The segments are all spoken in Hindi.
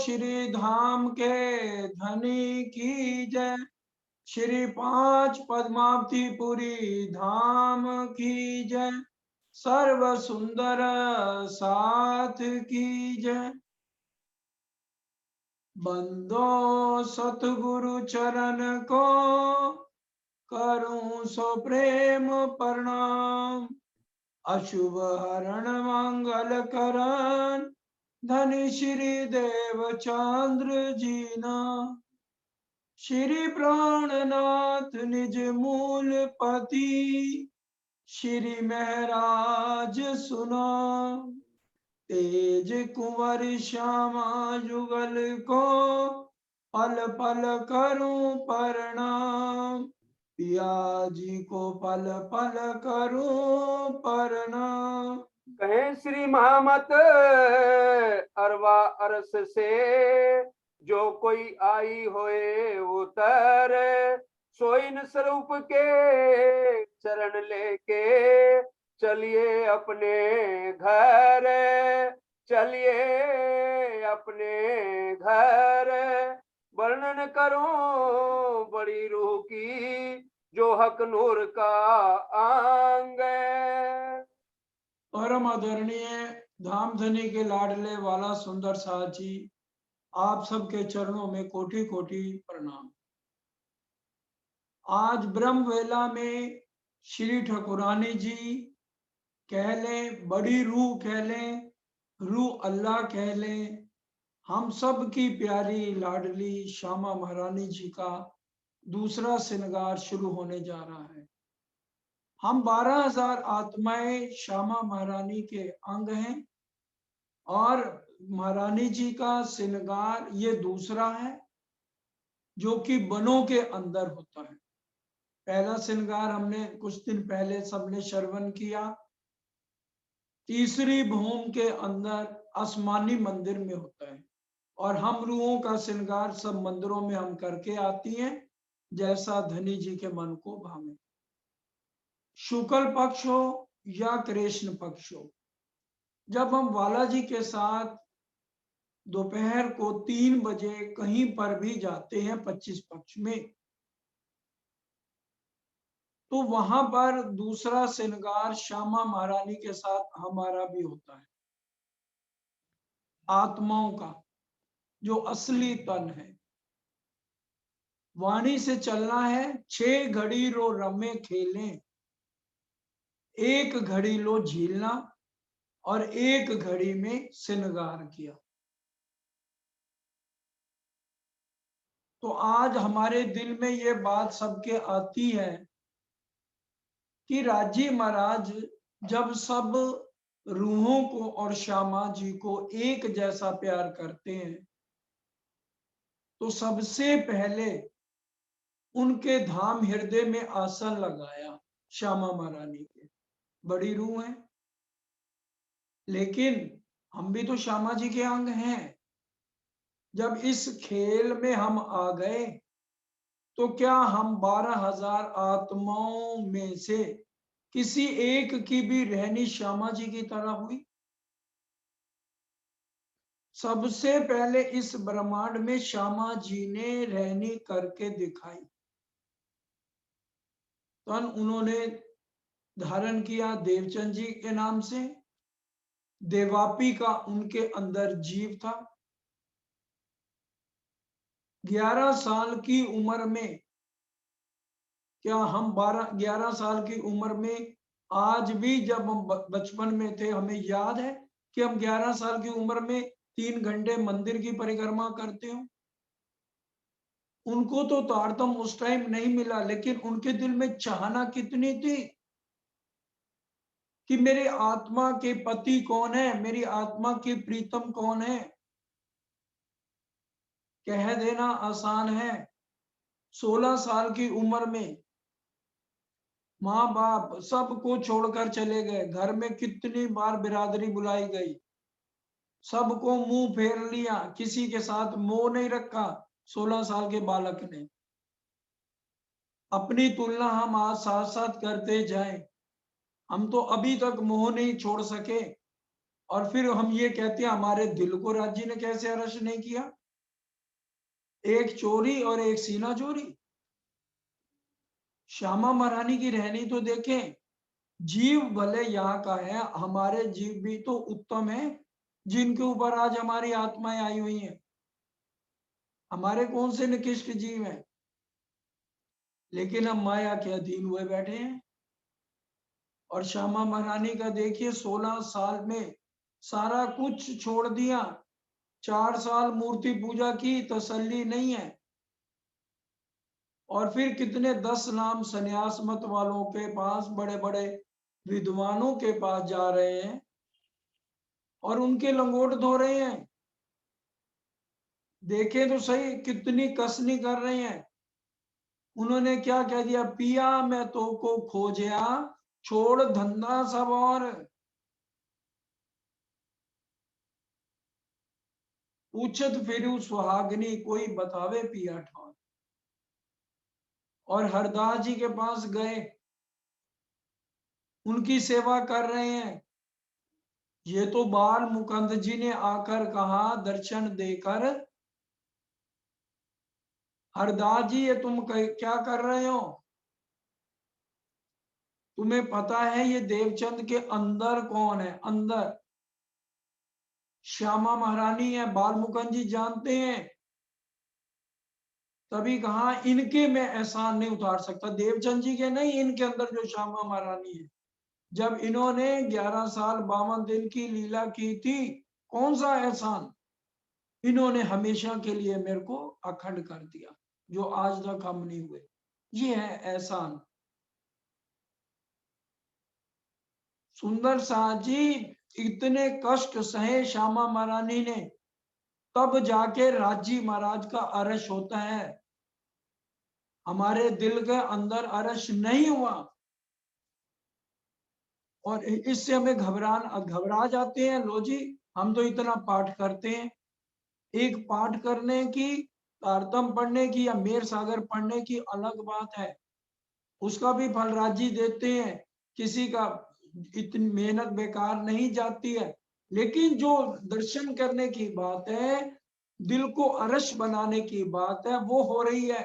श्री धाम के धनी की जय। श्री पांच पद्मावतीपुरी धाम की जय। सर्व सुंदर साथ की जय। बंदो सतगुरु चरण को करूं सो प्रेम प्रणाम। अशुभ हरण मंगल करण धनी श्री देव चंद्र जीना। श्री प्राणनाथ निज मूल पति श्री महराज सुना। तेज कुंवर श्यामा जुगल को पल पल करूं प्रणाम। पिया जी को पल पल करूं प्रणाम। कहें श्री महामत अरवा अरस से जो कोई आई होए उतर सोइन स्वरूप के चरण लेके चलिए अपने घर। चलिए अपने घर। वर्णन करो बड़ी रूह की जो हक नूर का आंग। परम आदरणीय धाम धनी के लाडले वाला सुंदर साथ जी, आप सबके चरणों में कोटि कोटि प्रणाम। आज ब्रह्म वेला में श्री ठकुरानी जी कह लें, बड़ी रूह कह लें, रूह अल्लाह कह लें, हम सब की प्यारी लाडली श्यामा महारानी जी का दूसरा श्रृंगार शुरू होने जा रहा है। हम 12,000 आत्माएं श्यामा महारानी के अंग हैं और महारानी जी का श्रृंगार ये दूसरा है जो कि बनों के अंदर होता है। पहला श्रृंगार हमने कुछ दिन पहले सबने श्रवण किया। तीसरी भूमि के अंदर आसमानी मंदिर में होता है और हम रूहों का श्रृंगार सब मंदिरों में हम करके आती हैं जैसा धनी जी के मन को भावे। शुक्ल पक्ष हो या कृष्ण पक्ष हो, जब हम वाला जी के साथ दोपहर को 3 बजे कहीं पर भी जाते हैं 25 पक्ष में, तो वहां पर दूसरा श्रृंगार श्यामा महारानी के साथ हमारा भी होता है। आत्माओं का जो असली तन है, वाणी से चलना है। 6 घड़ी रो रमे खेलें, 1 घड़ी लो झीलना और 1 घड़ी में श्रृंगार किया। तो आज हमारे दिल में ये बात सबके आती है कि राजी महाराज जब सब रूहों को और श्यामा जी को एक जैसा प्यार करते हैं तो सबसे पहले उनके धाम हृदय में आसन लगाया श्यामा महारानी के। बड़ी रूह है, लेकिन हम भी तो श्यामा जी के अंग हैं। जब इस खेल में हम आ गए तो क्या हम 12,000 आत्माओं में से किसी एक की भी रहनी श्यामा जी की तरह हुई? सबसे पहले इस ब्रह्मांड में श्यामा जी ने रहनी करके दिखाई। तन उन्होंने धारण किया देवचंद जी के नाम से। देवापी का उनके अंदर जीव था। 11 साल की उम्र में, क्या हम 11 साल की उम्र में आज भी जब हम बचपन में थे हमें याद है कि हम 11 साल की उम्र में 3 घंटे मंदिर की परिक्रमा करते हो? उनको तो तारतम उस टाइम नहीं मिला, लेकिन उनके दिल में चाहना कितनी थी कि मेरे आत्मा के पति कौन है, मेरी आत्मा की प्रीतम कौन है। कह देना आसान है। 16 साल की उम्र में माँ बाप सबको छोड़कर चले गए। घर में कितनी बार बिरादरी बुलाई गई, सबको मुंह फेर लिया, किसी के साथ मोह नहीं रखा। 16 साल के बालक ने अपनी तुलना हम आज साथ साथ करते जाएं, हम तो अभी तक मोह नहीं छोड़ सके। और फिर हम ये कहते हैं हमारे दिल को राज्य ने कैसे अरश नहीं किया? एक चोरी और एक सीना चोरी। श्यामा महारानी की रहनी तो देखें, जीव भले यहाँ का है, हमारे जीव भी तो उत्तम है जिनके ऊपर आज हमारी आत्माएं आई हुई हैं। हमारे कौन से निकृष्ट जीव हैं, लेकिन हम माया के अधीन हुए बैठे हैं। और श्यामा महारानी का देखिए 16 साल में सारा कुछ छोड़ दिया। 4 साल मूर्ति पूजा की, तसल्ली नहीं है। और फिर कितने 10 नाम संन्यास मत वालों के पास, बड़े बड़े विद्वानों के पास जा रहे हैं और उनके लंगोट धो रहे हैं। देखे तो सही कितनी कसनी कर रहे हैं। उन्होंने क्या कह दिया, पिया मैं तो को खोजया, छोड़ धंधा सब और। पूछत फिरू सुहागनी, कोई बतावे पिया ठौर। और हरदास जी के पास गए, उनकी सेवा कर रहे हैं। ये तो बाल मुकुंद जी ने आकर कहा दर्शन देकर, हरदास जी ये तुम क्या कर रहे हो? तुम्हें पता है ये देवचंद के अंदर कौन है? अंदर श्यामा महारानी है, बाल मुकुंद जी जानते हैं। तभी कहा इनके मैं एहसान नहीं उतार सकता, देवचंद जी के नहीं, इनके अंदर जो श्यामा महारानी है। जब इन्होंने 11 साल 52 दिन की लीला की थी, कौन सा एहसान? इन्होंने हमेशा के लिए मेरे को अखंड कर दिया, जो आज तक हम नहीं हुए। ये है एहसान। सुंदर शाह जी इतने कष्ट सहे श्यामा महारानी ने, तब जाके राजी महाराज का अरश होता है। हमारे दिल के अंदर अरश नहीं हुआ और इससे हमें घबरा जाते हैं। लो जी, हम तो इतना पाठ करते हैं। एक पाठ करने की, तारतम पढ़ने की या मेर सागर पढ़ने की अलग बात है, उसका भी फल राजी देते हैं। किसी का इतनी मेहनत बेकार नहीं जाती है। लेकिन जो दर्शन करने की बात है, दिल को अरश बनाने की बात है, वो हो रही है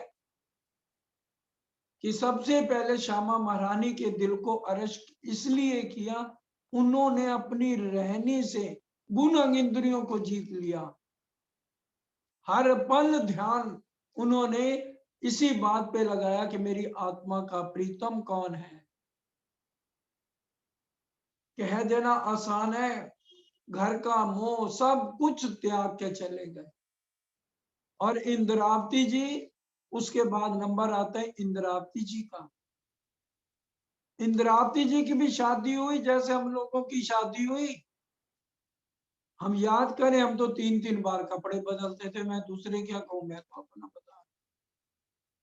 कि सबसे पहले श्यामा महारानी के दिल को अरश इसलिए किया, उन्होंने अपनी रहनी से गुण अंग इंद्रियों को जीत लिया। हर पल ध्यान उन्होंने इसी बात पे लगाया कि मेरी आत्मा का प्रीतम कौन है। कह देना आसान है, घर का मोह सब कुछ त्याग के चले गए। और इंद्रावती जी, उसके बाद नंबर आता है इंद्रावती जी का। इंद्रावती जी की भी शादी हुई जैसे हम लोगों की शादी हुई। हम याद करें, हम तो 3-3 बार कपड़े बदलते थे। मैं दूसरे क्या कहूं, मैं तो अपना बता।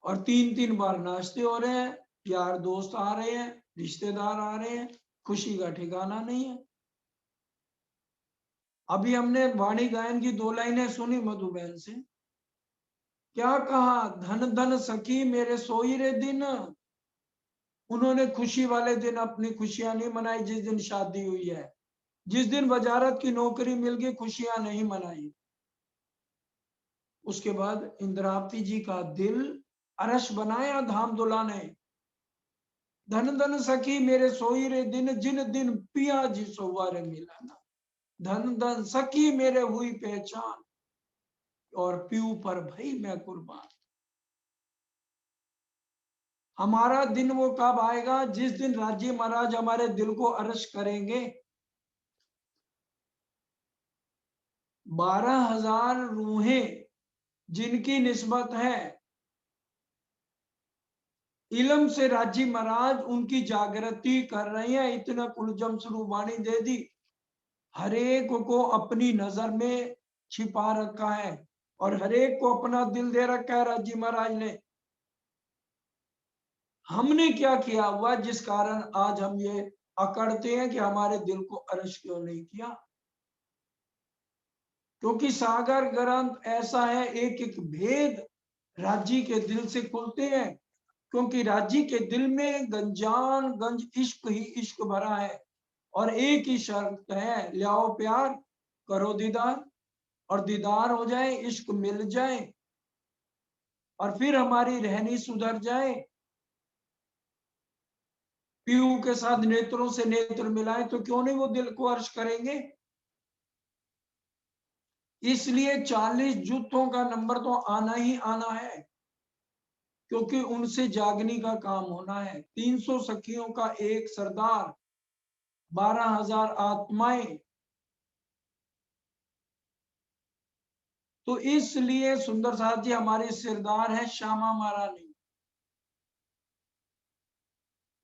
और 3-3 बार नाश्ते हो रहे हैं, यार दोस्त आ रहे हैं, रिश्तेदार आ रहे हैं, खुशी का ठिकाना नहीं है। अभी हमने वाणी गायन की 2 लाइनें सुनी मधुबहन से। क्या कहा, धन धन सखी मेरे सोई रे दिन। उन्होंने खुशी वाले दिन अपनी खुशियां नहीं मनाई जिस दिन शादी हुई है। जिस दिन वजारत की नौकरी मिल गई, खुशियां नहीं मनाई। उसके बाद इंद्रावती जी का दिल अरश बनाया धाम दुलाने। धन धन सखी मेरे सोई रे दिन, जिन दिन पिया जी सोवारे मिलाना। धन धन सखी मेरे हुई पहचान, और पीऊ पर भई मैं कुर्बान। हमारा दिन वो कब आएगा, जिस दिन राज्य महाराज हमारे दिल को अरश करेंगे। 12,000 रूहें जिनकी निस्बत है इलम से, राजी महाराज उनकी जागृति कर रहे हैं। इतना कुलजम स्वरूप वाणी दे दी, हरेक को अपनी नजर में छिपा रखा है और हरेक को अपना दिल दे रखा है राजी महाराज ने। हमने क्या किया हुआ जिस कारण आज हम ये अकड़ते हैं कि हमारे दिल को अरश क्यों नहीं किया? क्योंकि सागर ग्रंथ ऐसा है, एक एक भेद राजी के दिल से खुलते हैं। क्योंकि राजी के दिल में गंजान गंज इश्क ही इश्क भरा है। और एक ही शर्त है, ले आओ प्यार, करो दीदार, और दीदार हो जाए, इश्क मिल जाए, और फिर हमारी रहनी सुधर जाए। पीयू के साथ नेत्रों से नेत्र मिलाए तो क्यों नहीं वो दिल को अर्श करेंगे। इसलिए 40 जूतों का नंबर तो आना ही आना है, क्योंकि उनसे जागने का काम होना है। 300 सखियों का एक सरदार, 12,000 आत्माएं। तो इसलिए सुंदर साथ जी हमारी सिरदार है श्यामा महारानी।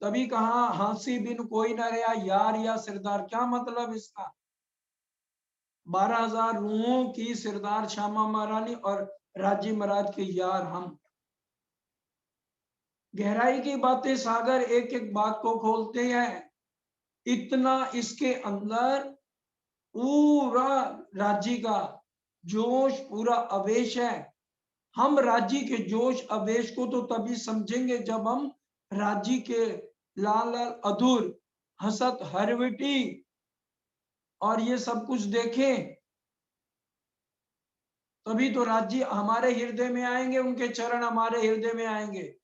तभी कहा हंसी बिन कोई न रहा यार या सिरदार। क्या मतलब इसका? 12,000 रूहों की सिरदार श्यामा महारानी और राजी महाराज के यार हम। गहराई की बातें सागर एक एक बात को खोलते हैं। इतना इसके अंदर पूरा राज्य का जोश, पूरा आवेश है। हम राज्य के जोश आवेश को तो तभी समझेंगे जब हम राज्य के लाल लाल अधूर हसत हरविटी और ये सब कुछ देखें, तभी तो राज्य हमारे हृदय में आएंगे, उनके चरण हमारे हृदय में आएंगे।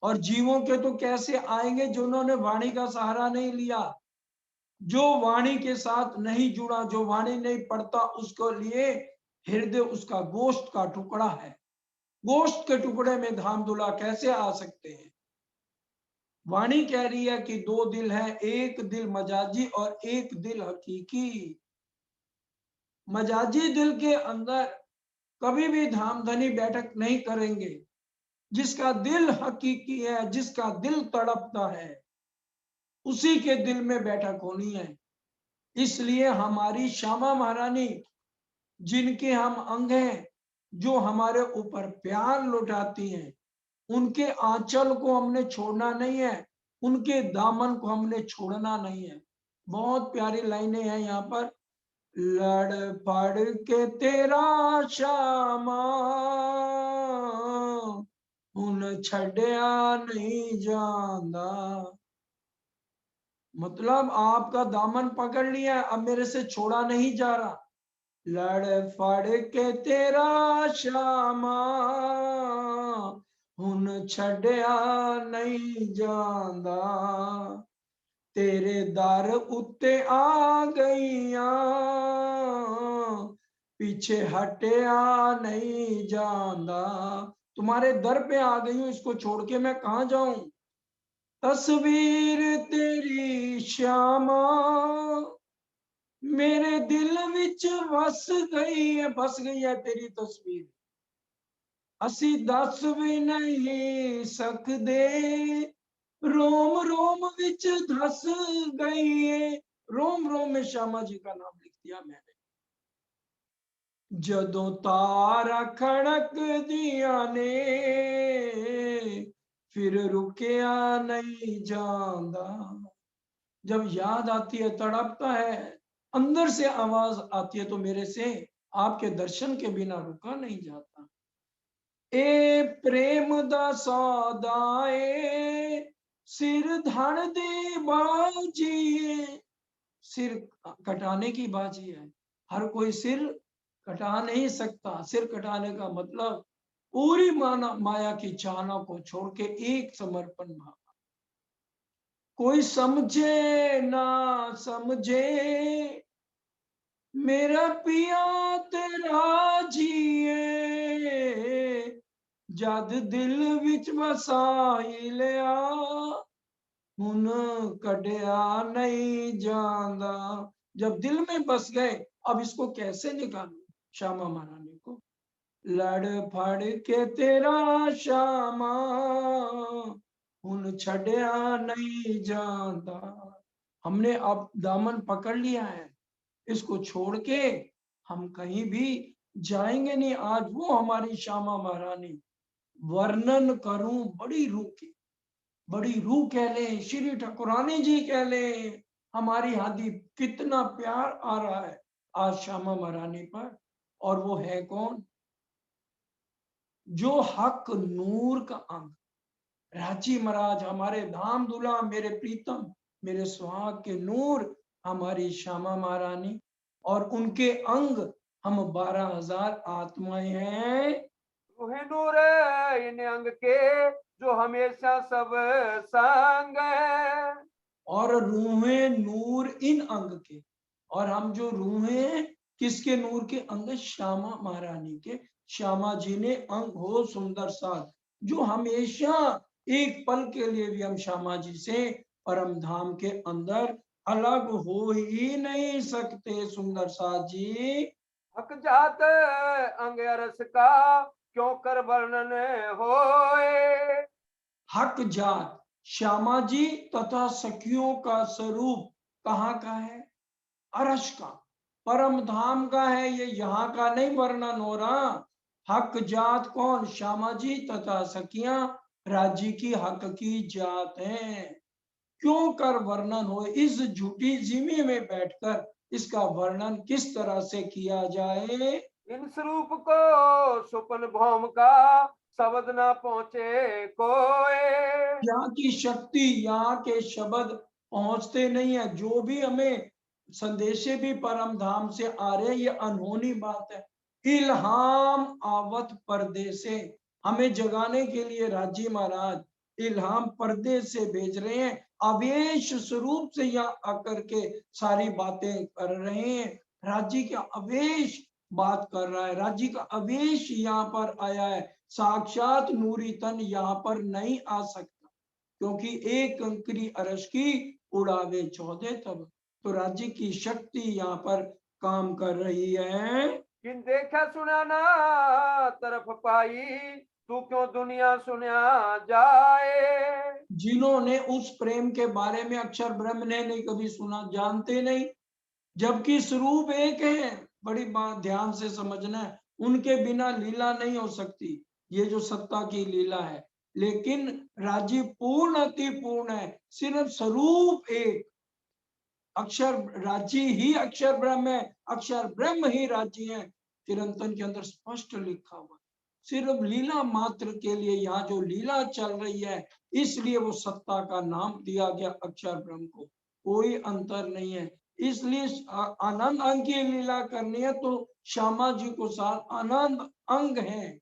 और जीवों के तो कैसे आएंगे जिन्होंने वाणी का सहारा नहीं लिया, जो वाणी के साथ नहीं जुड़ा, जो वाणी नहीं पढ़ता, उसको लिए हृदय उसका गोश्त का टुकड़ा है। गोश्त के टुकड़े में धाम धुला कैसे आ सकते हैं? वाणी कह रही है कि 2 दिल है, एक दिल मजाजी और एक दिल हकीकी। मजाजी दिल के अंदर कभी भी धाम धनी बैठक नहीं करेंगे। जिसका दिल हकीकी है, जिसका दिल तड़पता है, उसी के दिल में बैठक होनी है। इसलिए हमारी श्यामा महारानी, जिनके हम अंग हैं, जो हमारे ऊपर प्यार लुटाती हैं, उनके आंचल को हमने छोड़ना नहीं है, उनके दामन को हमने छोड़ना नहीं है। बहुत प्यारी लाइनें हैं यहाँ पर। लड़ पड़ के तेरा श्यामा हुन छड़िया नहीं जांदा। मतलब आपका दामन पकड़ लिया, अब मेरे से छोड़ा नहीं जा रहा। लड़ फड़ के तेरा श्यामा हुन छड़िया नहीं जांदा। तेरे दर उत्ते आ गईया पीछे हटिया नहीं जांदा। तुम्हारे दर पे आ गई हूं, इसको छोड़ के मैं कहा जाऊं। तस्वीर तेरी श्यामा मेरे दिल विच बस गई है तेरी तस्वीर। असी दस भी नहीं सकदे, रोम रोम विच धस गई है। रोम रोम में श्यामा जी का नाम लिख दिया मैंने। जदों तारा खड़क दिया ने फिर रुकिया नहीं जांदा। जब याद आती है, तड़पता है, अंदर से आवाज आती है, तो मेरे से आपके दर्शन के बिना रुका नहीं जाता। ए प्रेम दा सौदा ए सिर धड़ दे बाजी। सिर कटाने की बाजी है। हर कोई सिर कटा नहीं सकता। सिर कटाने का मतलब पूरी माया की चाहना को छोड़ के एक समर्पण भाव। कोई समझे ना समझे मेरा पिया तेरा जिए, जद दिल विच वसाई लिया हुन कटिया नहीं जांदा। जब दिल में बस गए, अब इसको कैसे निकालूं श्यामा महारानी को। लड़ फड़ के तेरा श्यामा हुन छड़िया नहीं जांदा। हमने अब दामन पकड़ लिया है, इसको छोड़ के हम कहीं भी जाएंगे नहीं। आज वो हमारी श्यामा महारानी, वर्णन करूं बड़ी रूह की, बड़ी रूह कह ले, श्री ठाकुरानी जी कह ले। हमारी हादी कितना प्यार आ रहा है आज श्यामा महारानी पर। और वो है कौन? जो हक नूर का अंग, राजी महाराज हमारे धाम दुला, मेरे प्रीतम, मेरे सुहाग के नूर हमारी श्यामा महारानी, और उनके अंग हम 12,000 आत्माएं हैं। रूहे नूर इन अंग के जो हमेशा सब संग है। और रूहें नूर इन अंग के, और हम जो रूहें हैं किसके नूर के? अंग श्यामा महारानी के। श्यामा जी ने अंग हो सुंदर साथ, जो हमेशा एक पल के लिए भी हम श्यामा जी से परम धाम के अंदर अलग हो ही नहीं सकते। सुंदर साथ जी, हक जात अंग अरस का क्यों कर वर्णन होए। हक जात श्यामा जी तथा सखियों का स्वरूप कहाँ का है? अरश का, परम धाम का है। ये यहाँ का नहीं वर्णन हो रहा। हक जात कौन? श्यामा जी तथा सखियां राज्य की हक की जात है। क्यों कर वर्णन हो? इस झूठी जिमी में बैठकर इसका वर्णन किस तरह से किया जाए? इन स्वरूप को सुपन भौम का शब्द ना पहुंचे कोए। यहाँ की शक्ति, यहाँ के शब्द पहुंचते नहीं है। जो भी हमें संदेशे भी परम धाम से आ रहे हैं, ये अनहोनी बात है। इल्हाम आवत पर्दे से, हमें जगाने के लिए राजी महाराज इल्हाम पर्दे से भेज रहे हैं। अवेश स्वरूप से यहाँ आकर के सारी बातें कर रहे हैं। राज्य का अवेश बात कर रहा है, राज्य का अवेश यहाँ पर आया है। साक्षात नूरी तन यहाँ पर नहीं आ सकता, क्योंकि एक कंकरी अरश की उड़ावे 14 तब। तो राज्य की शक्ति यहाँ पर काम कर रही है। किन देखा सुना ना तरफ पाई तू क्यों दुनिया सुना जाए। जिन्होंने उस प्रेम के बारे में अक्षर ब्रह्म ने नहीं कभी सुना, जानते नहीं, जबकि स्वरूप एक है। बड़ी बात ध्यान से समझना है, उनके बिना लीला नहीं हो सकती। ये जो सत्ता की लीला है, लेकिन राज्य पूर्ण अति पूर्ण है, सिर्फ स्वरूप एक। अक्षर राज्य ही अक्षर ब्रह्म है, अक्षर ब्रह्म ही राज्य है। चिरंतन के अंदर स्पष्ट लिखा हुआ, सिर्फ लीला मात्र के लिए यहाँ जो लीला चल रही है, इसलिए वो सत्ता का नाम दिया गया अक्षर ब्रह्म को। कोई अंतर नहीं है। इसलिए आनंद अंग की लीला करनी है तो श्यामा जी को साथ आनंद अंग है।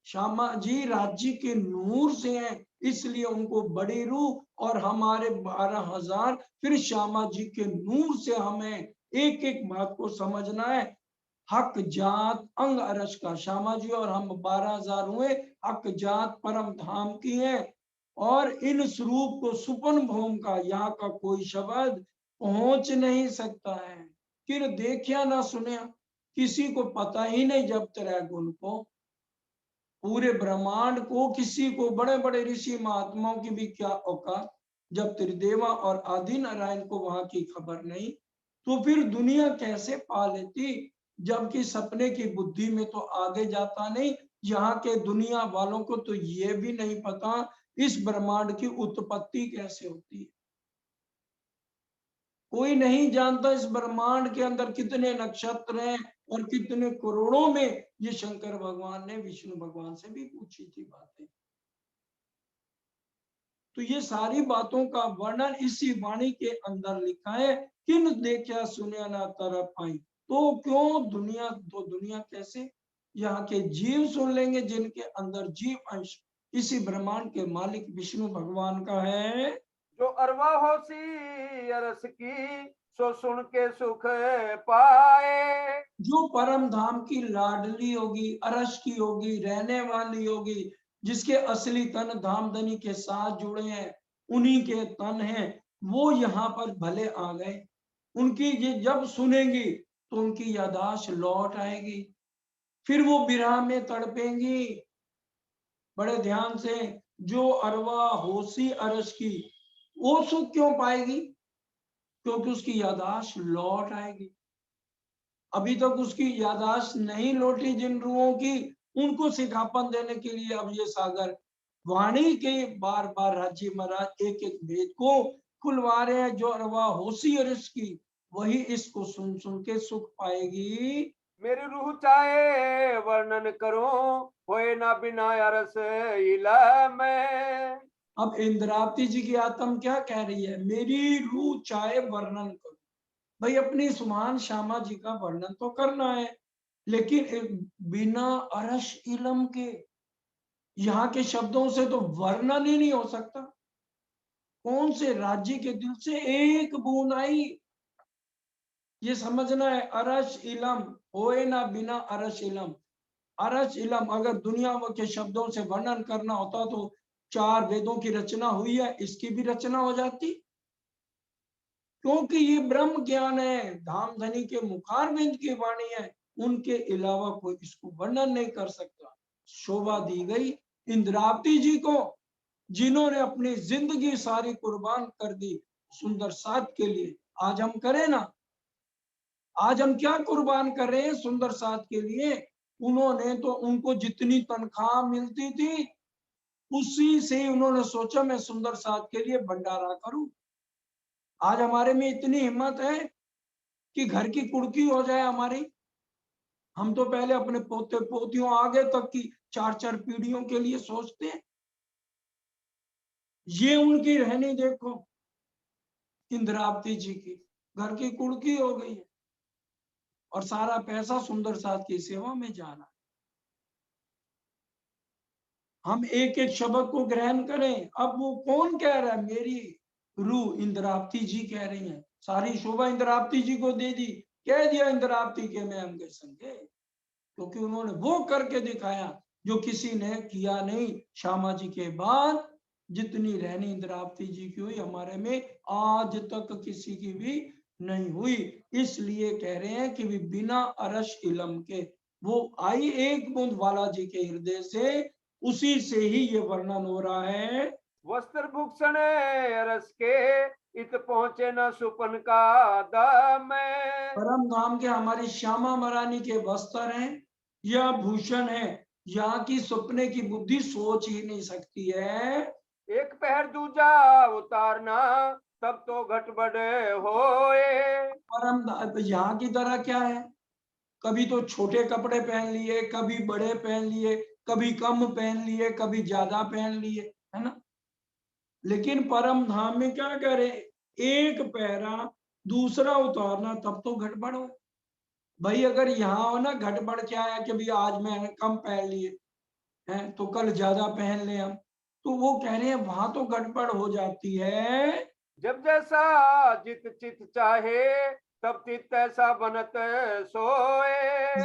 श्यामा जी राज्य के नूर से हैं, इसलिए उनको बड़ी रूह, और हमारे 12,000 फिर श्यामा जी के नूर से हमें एक एक बात को समझना है। हक जात अंग अरश का श्यामा जी, और हम 12,000 हुए हक जात परम धाम की हैं। और इन स्वरूप को सुपन भौम का यहाँ का कोई शब्द पहुंच नहीं सकता है। फिर देखिया ना सुनिया, किसी को पता ही नहीं जब तेरा गुण को। पूरे ब्रह्मांड को किसी को, बड़े बड़े ऋषि महात्माओं की भी क्या औकात, जब त्रिदेवा और आदि नारायण को वहां की खबर नहीं, तो फिर दुनिया कैसे पा लेती? जबकि सपने की बुद्धि में तो आगे जाता नहीं। यहाँ के दुनिया वालों को तो ये भी नहीं पता इस ब्रह्मांड की उत्पत्ति कैसे होती है। कोई नहीं जानता इस ब्रह्मांड के अंदर कितने नक्षत्र हैं, और कितने करोड़ों में। ये शंकर भगवान ने विष्णु भगवान से भी पूछी थी बातें। तो ये सारी बातों का वर्णन इसी वाणी के अंदर लिखा है। किन देखा सुनिया ना तरफ आई, तो क्यों दुनिया, तो दुनिया कैसे? यहाँ के जीव सुन लेंगे जिनके अंदर जीव अंश इसी ब्रह्मांड के मालिक विष्णु भगवान का है। जो अरवा होसी अरस की सो सुन के सुख पाए। जो परम धाम की लाडली होगी, अरश की होगी, रहने वाली होगी, जिसके असली तन धामधनी के साथ जुड़े हैं, उन्हीं के तन हैं, वो यहाँ पर भले आ गए। उनकी ये जब सुनेंगी तो उनकी यादाश्त लौट आएगी, फिर वो विरह में तड़पेंगी। बड़े ध्यान से, जो अरवा होसी अरश की, वो सुख क्यों पाएगी? क्योंकि उसकी यादाश्त लौट आएगी। अभी तक उसकी यादाश्त नहीं लौटी जिन रूहों की, उनको सिखापन देने के लिए अब ये सागर वाणी के बार बार राज्य महाराज एक एक भेद को खुलवा रहे हैं। जो अरवा होशी और इसकी, वही इसको सुन सुन के सुख पाएगी। मेरी रूह चाहे वर्णन करो होए ना बिना अरस इला में। अब इंद्रावती जी की आत्मा क्या कह रही है, मेरी रूह चाहे वर्णन करो। भाई अपनी सुमान श्यामा जी का वर्णन तो करना है, लेकिन बिना अरश इलम के, यहाँ के शब्दों से तो वर्णन ही नहीं हो सकता। कौन से राज्य के दिल से एक बूंद आई, ये समझना है। अरश इलम होए ना बिना अरश इलम। अरश इलम अगर दुनिया के शब्दों से वर्णन करना होता तो 4 वेदों की रचना हुई है, इसकी भी रचना हो जाती, क्योंकि ये ब्रह्म ज्ञान है, धामधनी के मुखारविंद की वाणी है, उनके अलावा कोई इसको वर्णन नहीं कर सकता। शोभा दी गई इंद्रावती जी को, जिन्होंने अपनी जिंदगी सारी कुर्बान कर दी सुंदर साथ के लिए। आज हम करें ना, आज हम क्या कुर्बान कर रहे हैं सुंदर साथ के लिए। उन्होंने तो, उनको जितनी तनख्वाह मिलती थी उसी से उन्होंने सोचा मैं सुंदर साथ के लिए भंडारा करूं। आज हमारे में इतनी हिम्मत है कि घर की कुड़की हो जाए हमारी, हम तो पहले अपने पोते पोतियों आगे तक की 4-4 पीढ़ियों के लिए सोचते हैं। ये उनकी रहनी देखो, इंद्रावती जी की घर की कुड़की हो गई है और सारा पैसा सुंदर साथ की सेवा में जा रहा है। हम एक एक शब्द को ग्रहण करें। अब वो कौन कह रहा है, मेरी रूह इंद्रावती जी कह रही हैं। सारी शोभा इंद्रावती जी को दे दी, कह दिया इंद्रावती के मैं अंगे संगे, क्योंकि उन्होंने वो करके दिखाया जो किसी ने किया नहीं। श्यामा जी के बाद जितनी रहनी इंद्रावती जी की हुई, हमारे में आज तक किसी की भी नहीं हुई। इसलिए कह रहे हैं कि भी बिना अरश इलम के वो आई एक बूंद बालाजी के हृदय से, उसी से ही ये वर्णन हो रहा है। वस्त्र भूषण रस के इत पहुंचे न सुपन का दम। परम धाम के हमारी श्यामा महारानी के वस्त्र हैं या भूषण है, यहाँ की सपने की बुद्धि सोच ही नहीं सकती है। एक पहर दूजा उतारना तब तो घटबड़ होए। परम यहाँ की तरह क्या है, कभी तो छोटे कपड़े पहन लिए, कभी बड़े पहन लिए, कभी कम पहन लिए, कभी ज्यादा पहन लिए, है ना। लेकिन परम धाम में क्या करे, एक पहरा दूसरा उतारना तब तो गड़बड़ हो। भाई अगर यहाँ हो ना, गड़बड़ क्या है कि भाई आज मैंने कम पहन लिए हैं तो कल ज्यादा पहन ले हम, तो वो कह रहे हैं वहां तो गड़बड़ हो जाती है। जब जैसा जित चित चाहे तब चित ऐसा बनत सोए।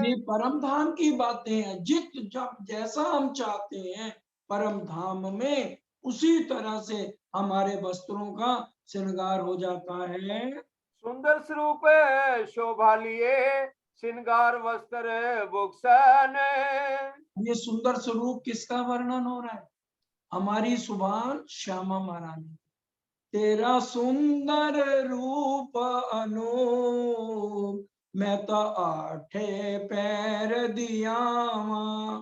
ये परम धाम की बातें हैं, जित जब जैसा हम चाहते हैं परम धाम में, उसी तरह से हमारे वस्त्रों का श्रृंगार हो जाता है। सुंदर स्वरूप शोभा लिए श्रृंगार वस्त्र भूषण। ये सुंदर स्वरूप किसका वर्णन हो रहा है, हमारी सुभान श्यामा महारानी। तेरा सुंदर रूप अनूप, मैं तो आठे पैर दियावा,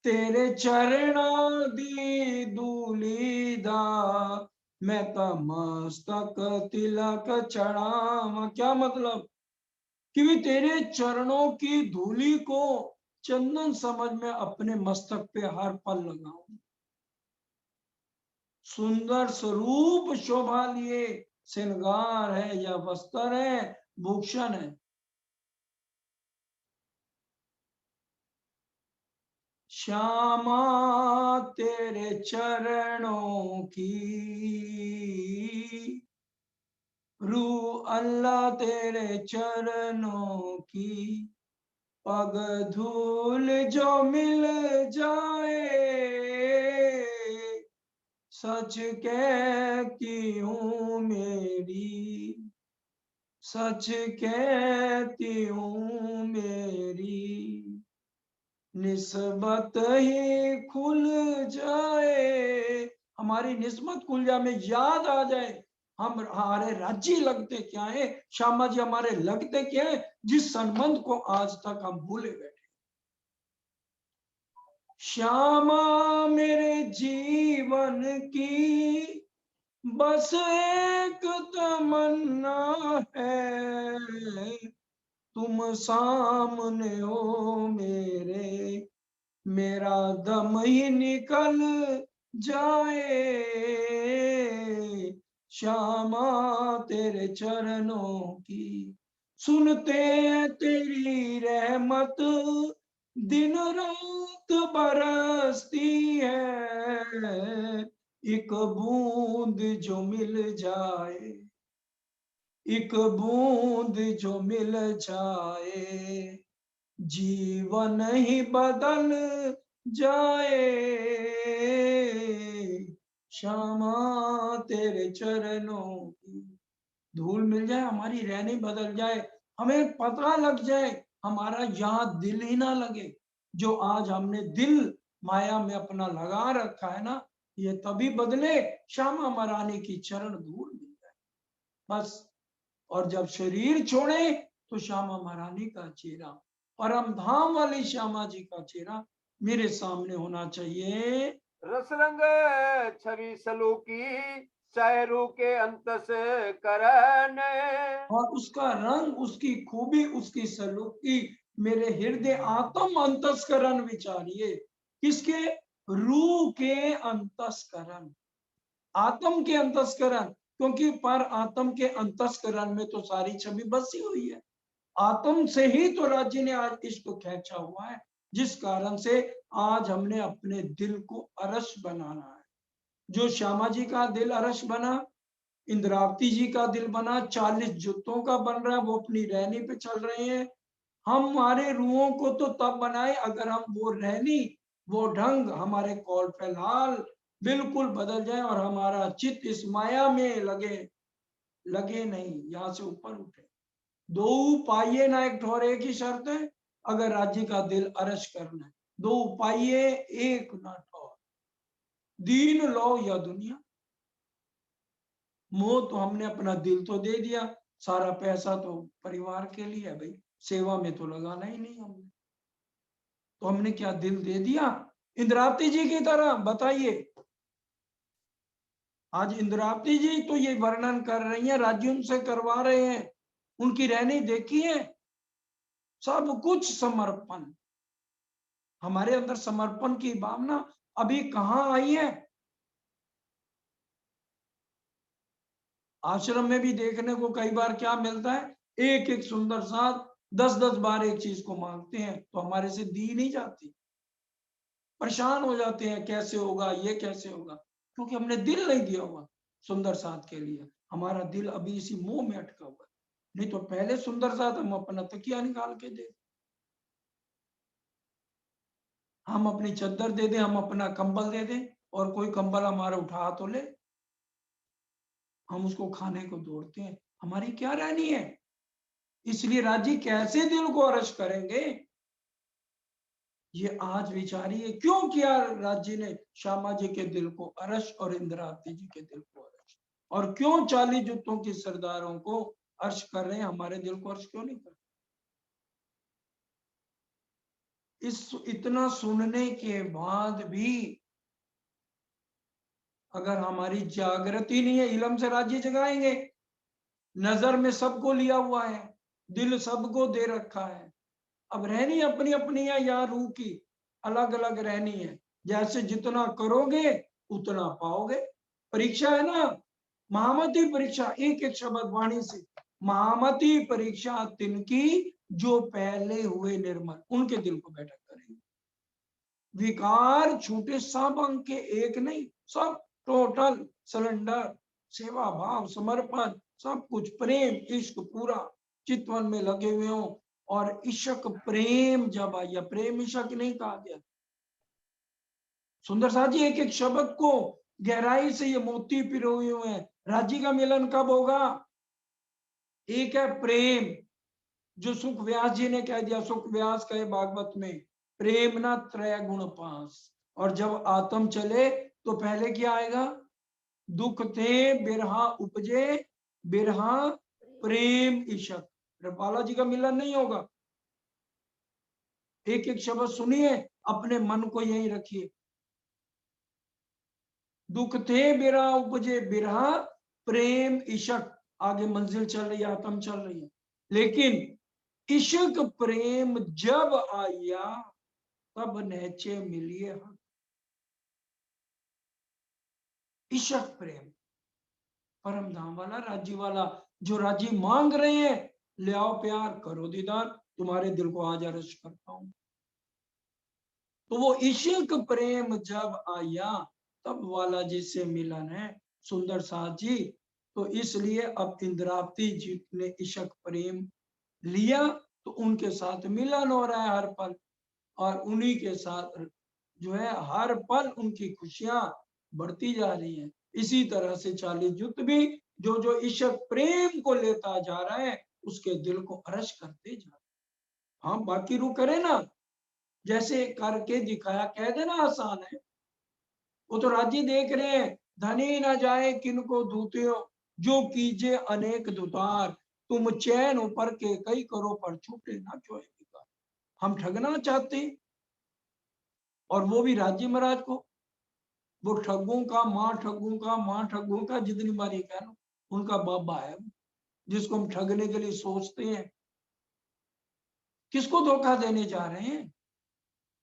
तेरे चरणा दी दूली दा, मैं तो मस्तक तिलक चढ़ावा। क्या मतलब कि भी तेरे चरणों की धूली को चंदन समझ में अपने मस्तक पे हर पल लगाऊं। सुंदर स्वरूप शोभा लिए श्रृंगार है या वस्त्र है, भूषण है। श्यामा तेरे चरणों की रूह, अल्लाह तेरे चरणों की पग धूल जो मिल जाए, सच कहती हूँ मेरी, सच कहती हूँ मेरी, निस्बत ही खुल जाए। हमारी निस्बत खुल जाए, हमें याद आ जाए हम हमारे राज्य लगते क्या है, श्यामा जी हमारे लगते क्या है, जिस संबंध को आज तक हम भूले बैठे। श्यामा मेरे जीवन की बस एक तमन्ना है, तुम सामने हो मेरे, मेरा दम ही निकल जाए, श्यामा तेरे चरणों की सुनते हैं तेरी रहमत, दिन रात बरसती है, एक बूंद जो मिल जाए, एक बूंद जो मिल जाए, जीवन ही बदल जाए, श्यामा तेरे चरणों की धूल मिल जाए, हमारी रहनी बदल जाए, हमें पता लग जाए, हमारा यहाँ दिल ही ना लगे। जो आज हमने दिल माया में अपना लगा रखा है ना, ये तभी बदले श्यामा महारानी की चरण धूल मिल जाए बस। और जब शरीर छोड़े तो श्यामा महारानी का चेहरा, परम धाम वाली श्यामा जी का चेहरा मेरे सामने होना चाहिए। रस रंग छवि सलूकी, चाहे रू के अंतस करन। और उसका रंग, उसकी खूबी, उसकी सलूकी मेरे हृदय आत्म अंतस्करण विचारिए। किसके? रूह के अंतस्करण, आत्म के अंतस्करण, क्योंकि पर आत्म के अंतस्करण में तो सारी छवि बसी हुई है। आत्म से ही तो राज्य ने आज इश्क खींचा हुआ है, जिस कारण से आज हमने अपने दिल को अरस बनाना है। जो श्यामा जी का दिल अरस बना, इंद्रावती जी का दिल बना, 40 जूतों का बन रहा है, वो अपनी रहनी पे चल रहे हैं। हम हमारे रूहों को तो तब बनाए अगर हम वो रहनी, वो ढंग हमारे कौल फिलहाल बिल्कुल बदल जाए और हमारा चित्त इस माया में लगे नहीं, यहाँ से ऊपर उठे। दो पाइये ना एक ठोर, एक ही शर्त है अगर राज्य का दिल अरश करना है, दो पाइये एक ना ठोर, दीन लो या दुनिया। मोह तो हमने अपना दिल तो दे दिया, सारा पैसा तो परिवार के लिए है भाई, सेवा में तो लगाना ही नहीं हमने, तो हमने क्या दिल दे दिया इंद्रावती जी की तरह? बताइए। आज इंद्रावती जी तो ये वर्णन कर रही हैं, राज्य उनसे करवा रहे हैं, उनकी रहनी देखी है, सब कुछ समर्पण। हमारे अंदर समर्पण की भावना अभी कहाँ आई है? आश्रम में भी देखने को कई बार क्या मिलता है, एक एक सुंदर साथ 10-10 बार एक चीज को मांगते हैं तो हमारे से दी नहीं जाती, परेशान हो जाते हैं, कैसे होगा, ये कैसे होगा, क्योंकि हमने दिल नहीं दिया हुआ सुंदर साथ के लिए। हमारा दिल अभी इसी मोह में अटका हुआ है। नहीं तो पहले सुंदर साथ हम अपना तकिया निकाल के दे, हम अपनी चद्दर दे दें, हम अपना कंबल दे दें, और कोई कंबल हमारा उठा तो ले, हम उसको खाने को दौड़ते हैं। हमारी क्या रहनी है? इसलिए राजी कैसे दिल को अरश करेंगे? ये आज विचारिए, क्यों किया राज्य ने श्यामा जी के दिल को अरश और इंद्रावती जी के दिल को अरश, और क्यों 40 जूतों के सरदारों को अर्श कर रहे हैं, हमारे दिल को अर्श क्यों नहीं कर? इस इतना सुनने के बाद भी अगर हमारी जागृति नहीं है, इलम से राज्य जगाएंगे, नजर में सबको लिया हुआ है, दिल सबको दे रखा है, अब रहनी अपनी अपनी है, या रूह की अलग अलग रहनी है। जैसे जितना करोगे उतना पाओगे। परीक्षा है ना, महामती परीक्षा, एक एक शब्द वाणी से, महामती परीक्षा तिनकी जो पहले हुए निर्मल, उनके दिल को बैठक करेंगे। विकार छूटे, सब अंक के एक नहीं, सब टोटल सरेंडर, सेवा भाव, समर्पण, सब कुछ, प्रेम इश्क पूरा चितवन में लगे हुए हो। और इशक प्रेम जब आया, प्रेम इशक नहीं कहा गया। सुंदर साथ जी एक एक शब्द को गहराई से ये मोती पिरोए हुए हैं। राज्य का मिलन कब होगा? एक है प्रेम, जो सुख व्यास जी ने कह दिया, सुख व्यास कहे भागवत में, प्रेम ना त्रय गुण पास। और जब आत्म चले तो पहले क्या आएगा? दुख थे बिरहा उपजे, बिरहा प्रेम इशक। बालाजी का मिलन नहीं होगा। एक एक शब्द सुनिए, अपने मन को यही रखिए। दुख थे बिरहा उपजे, बिरहा प्रेम इशक। आगे मंजिल चल रही है, आत्म चल रही है, लेकिन इश्क प्रेम जब आया तब नहचे मिलिए हक। इशक प्रेम, परम धाम वाला, राज्य वाला, जो राज्य मांग रहे हैं, ले आओ प्यार, करो दीदार, तुम्हारे दिल को आज अरश करता हूं। तो वो इश्क प्रेम जब आया, तब वाला जिससे मिलन है सुंदर साथ जी। तो इसलिए अब इंद्रावती जी ने इश्क प्रेम लिया, तो उनके साथ मिलन हो रहा है हर पल, और उन्हीं के साथ जो है हर पल उनकी खुशियां बढ़ती जा रही हैं। इसी तरह से 40 युद्ध भी जो जो इश्क प्रेम को लेता जा रहा है, उसके दिल को अरश करते जा रहे हैं। हाँ, बाकी रू करे ना, जैसे करके दिखाया, कह देना आसान है। वो तो राज्य देख रहे हैं, धनी ना जाए किनको धूते हो, जो कीजे अनेक दुतार, तुम चैन ऊपर के कई करो पर छूटे ना चोए बिकार। हम ठगना चाहते, और वो भी राज्य महाराज को। वो ठगों का माँ, ठगों का माँ, ठगों का, जितनी बारी कह लो, उनका बाबा है जिसको हम ठगने के लिए सोचते हैं। किसको धोखा देने जा रहे हैं?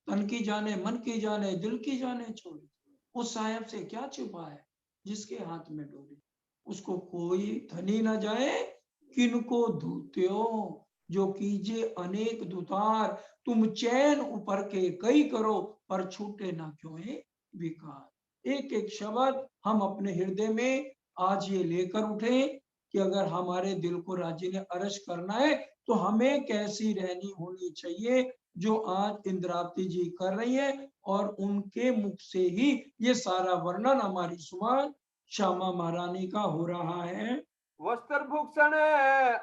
तन की जाने, मन की जाने, दिल की जाने छोड़ी, उस साहेब से क्या छुपा है जिसके हाथ में डोरी, उसको कोई धनी ना जाए किनको धूते हो, जो कीजे अनेक दुतार, तुम चैन ऊपर के कई करो पर छूटे ना क्यों है विकार। एक एक शब्द हम अपने हृदय में आज ये लेकर उठे कि अगर हमारे दिल को राज्य ने अरश करना है, तो हमें कैसी रहनी होनी चाहिए, जो आज इंद्रावती जी कर रही है, और उनके मुख से ही ये सारा वर्णन हमारी सुबह श्यामा महारानी का हो रहा है। वस्त्र भूषण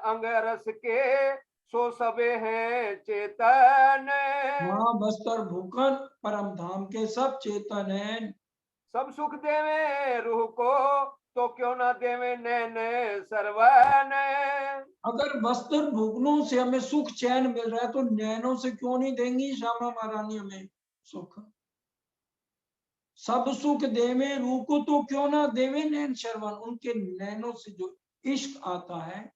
अंगरस के, सो सबे हैं चेतन। माँ बस्तर भूखन परम धाम के सब चेतन है। सब सुख देवे रूह को, तो क्यों ना देवे नैन सरवन। अगर वस्त्र भूखनों से हमें सुख चैन मिल रहा है, तो नैनों से क्यों नहीं देंगी श्यामा महारानी हमें सुख? सब सुख देवे रूह को, तो क्यों ना देवे नैन शरवन। उनके नैनों से जो इश्क आता है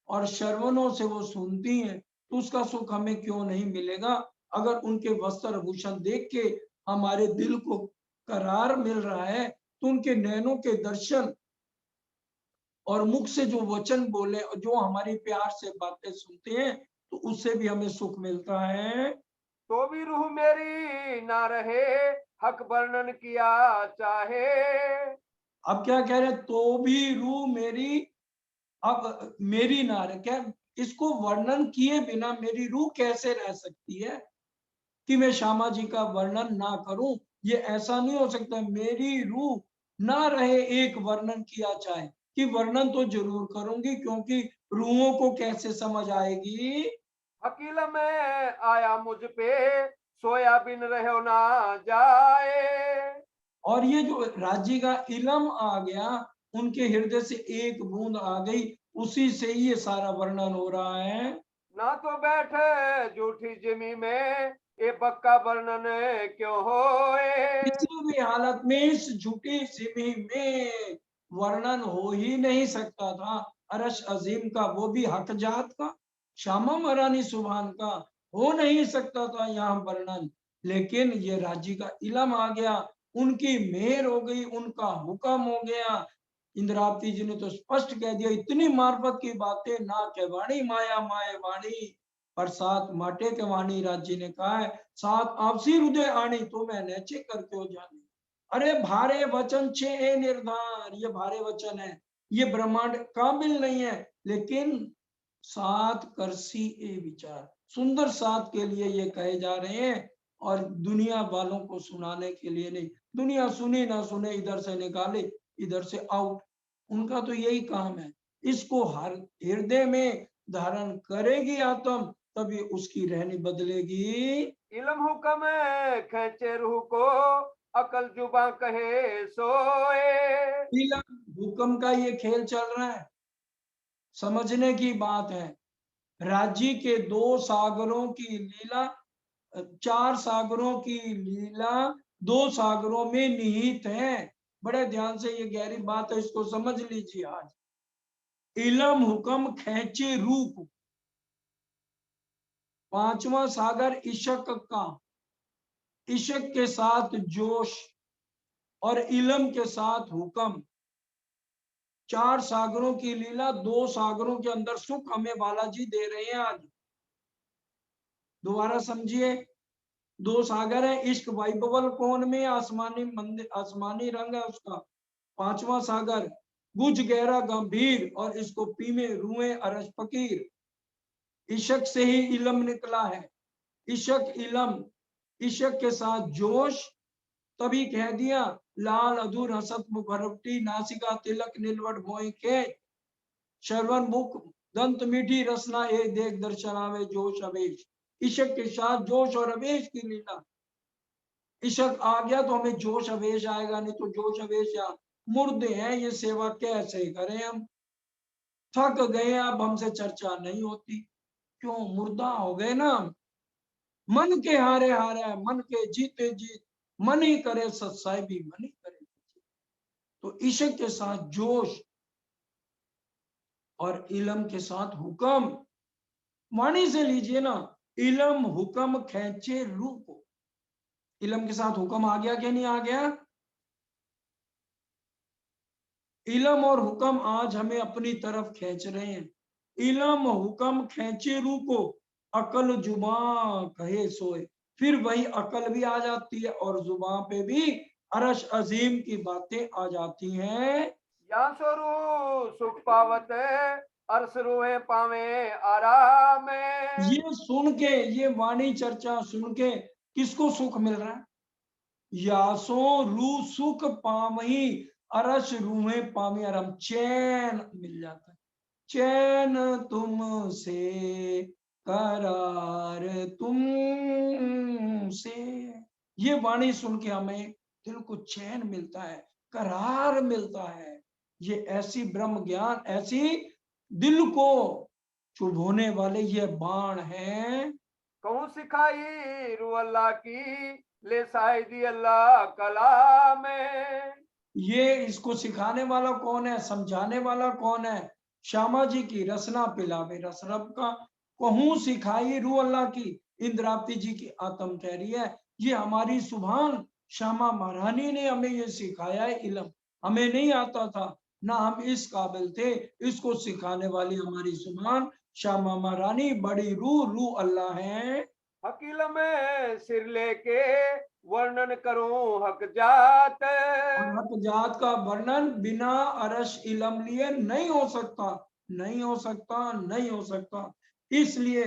और श्रवणों से वो सुनती हैं, तो उसका सुख हमें क्यों नहीं मिलेगा? अगर उनके वस्त्र भूषण देख के हमारे दिल को करार मिल रहा है, तो उनके नैनों के दर्शन और मुख से जो वचन बोले, जो हमारी प्यार से बातें सुनते हैं, तो उससे भी हमें सुख मिलता है। तो भी रूह मेरी ना रहे, हक वर्णन किया चाहे। अब क्या कह रहे हैं? तो भी रूह मेरी, अब मेरी ना रहे, क्या इसको वर्णन किए बिना मेरी रूह कैसे रह सकती है कि मैं श्यामा जी का वर्णन ना करूं? ये ऐसा नहीं हो सकता। मेरी रूह ना रहे एक वर्णन किया जाए, कि वर्णन तो जरूर करूंगी, क्योंकि रूहों को कैसे समझ आएगी? अकील में आया मुझ पे, सोया बिन रहो ना जाए। और ये जो राज्य का इलम आ गया, उनके हृदय से एक बूंद आ गई, उसी से ही ये सारा वर्णन हो रहा है। ना तो बैठे झूठी जिमी में, ये पक्का वर्णन क्यों होए। किसी भी हालत में इस झूठी सिमी में वर्णन हो ही नहीं सकता था अरश अजीम का, वो भी हक जात का, श्यामा महारानी सुभान का। हो नहीं सकता था यहाँ वर्णन। लेकिन ये राज्य का इलम आ गया, उनकी मेहर हो गई, उनका हुक्म हो गया। इंद्रावती जी ने तो स्पष्ट कह दिया, इतनी मार्फत की बातें ना के वाणी माया माए वाणी, पर सात माटे के वाणी। राज्य ने कहा है, सात आपसी हृदय आणी, तो मैं नैचे करके हो जानी। अरे भारे वचन छे ए निर्धार, ये भारे वचन है, ये ब्रह्मांड काबिल नहीं है। लेकिन सात करसी ए विचार, सुंदर सात के लिए ये कहे जा रहे हैं, और दुनिया वालों को सुनाने के लिए नहीं। दुनिया सुने ना सुने, इधर से निकाले इधर से आउट, उनका तो यही काम है। इसको हर हृदय में धारण करेगी आत्म, तभी उसकी रहनी बदलेगी। इलम हुक्म खेचे रूह को, अकल जुबा कहे सोए। भूकंप का ये खेल चल रहा है, समझने की बात है। राज्य के दो सागरों की लीला, चार सागरों की लीला दो सागरों में निहित है। बड़े ध्यान से ये गहरी बात है, इसको समझ लीजिए आज। इलम हुक्म खेचे रूप, पांचवा सागर इशक का, इशक के साथ जोश, और इलम के साथ हुक्म। 4 सागरों की लीला, 2 सागरों के अंदर सुख हमें बालाजी दे रहे हैं आज। दोबारा समझिए, 2 सागर है, इश्क वाइबल कौन में, आसमानी मंदिर, आसमानी रंग है उसका। 5वां सागर गुज गहरा गंभीर, और इसको पीमे रुए अरश फकीर। इशक से ही इलम निकला है, इशक इलम, इशक के साथ जोश, तभी कह दिया लाल अधूर हसत मुखरटी, नासिका तिलक नीलवट मोहि के, श्रवण मुख दंत मीठी रसना, एक देख दर्शनावे जोश अवेश। इशक के साथ जोश और अवेश की लीला। इशक आ गया तो हमें जोश अवेश आएगा, नहीं तो जोश अवेश या मुर्दे हैं, ये सेवा कैसे करें हम, थक गए, अब हमसे चर्चा नहीं होती। क्यों, मुर्दा हो गए ना हम। मन के हारे हारे, मन के जीते जीत, मन ही करे सत्साई भी मन ही करे। तो इश्क के साथ जोश और इलम के साथ हुक्म, वाणी से लीजिए ना, इलम हुक्म खेचे रूह को। इलम के साथ हुक्म आ गया क्या नहीं आ गया? इलम और हुक्म आज हमें अपनी तरफ खींच रहे हैं। इलम हुक्म खेचे रूह को, अकल जुबां कहे सोए। फिर वही अकल भी आ जाती है और जुबां पे भी अरश अजीम की बातें आ जाती हैं। या स्वरू सुख पावत अर्श रूहे पावे आराम। ये सुन के, ये वाणी चर्चा सुन के किसको सुख मिल रहा है? यासो रू सुख पावही, अरश रूहे पावे आराम, चैन मिल जाता है। चैन तुमसे, करार तुमसे, ये वाणी सुन के हमें दिल को चैन मिलता है, करार मिलता है। ये ऐसी ब्रह्म ज्ञान, ऐसी दिल को चुभोने वाले ये बाण हैं। कहूँ सिखाई रू अल्लाह की, ले शायदी अल्लाह कलाम। ये इसको सिखाने वाला कौन है, समझाने वाला कौन है? श्यामा जी की रसना पिलावे रस रब का, कहूं सिखाई रू अल्लाह की। इंद्रावती जी की आत्म कह रही है, ये हमारी सुभान श्यामा महारानी ने हमें ये सिखाया है इल्म। हमें नहीं आता था, ना हम इस काबिल थे, इसको सिखाने वाली हमारी सुभान श्यामा महारानी, बड़ी रू अल्लाह है। हकील में सिर लेके वर्णन करूं हक जात। और हक जात का वर्णन बिना अरश इलम लिए नहीं हो सकता, नहीं हो सकता, नहीं हो सकता। इसलिए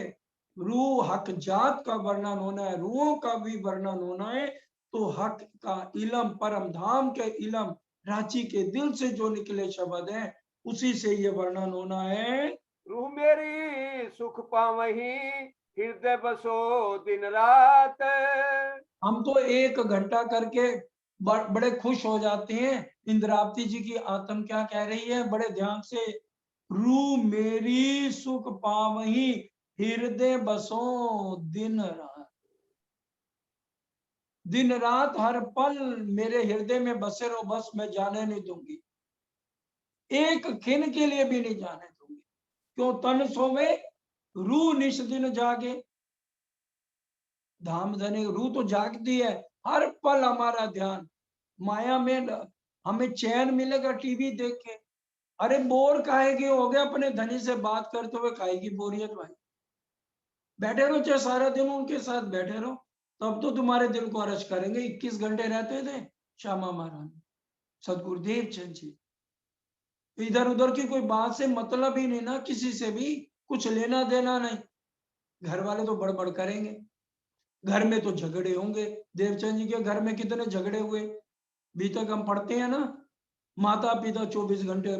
रूह हक जात का वर्णन होना है, रूहों का भी वर्णन होना है, तो हक का इलम, परम धाम के इलम, रांची के दिल से जो निकले शब्द हैं, उसी से ये वर्णन होना है। रूह मेरी सुख पावही, हृदय बसो दिन रात। हम तो 1 घंटा करके बड़े खुश हो जाते हैं। इंद्रावती जी की आत्म क्या कह रही है, बड़े ध्यान से, रू मेरी सुख पावही, हृदय बसो दिन रात। दिन रात हर पल मेरे हृदय में बसे रहो, बस मैं जाने नहीं दूंगी, एक खिन के लिए भी नहीं जाने दूंगी। क्यों, तन सोवे रू निश दिन जागे। धाम धने रू तो जागती है, हर पल हमारा ध्यान माया में। हमें चैन मिलेगा टीवी देख के? अरे बोर काहे के हो गए, अपने धनी से बात करते हुए काहे की बोरियत भाई? बैठे रहो, चाहे सारा दिन उनके साथ बैठे रहो, तब तो तुम्हारे दिल को अरज करेंगे। 21 घंटे रहते थे श्यामा महारानी, सदगुरुदेव चंद जी। इधर उधर की कोई बात से मतलब ही नहीं ना, किसी से भी कुछ लेना देना नहीं। घर वाले तो बड़बड़ करेंगे, घर में तो झगड़े होंगे। देवचंद जी के घर में कितने झगड़े हुए, अभी तक हम पढ़ते हैं ना। माता पिता 24 घंटे,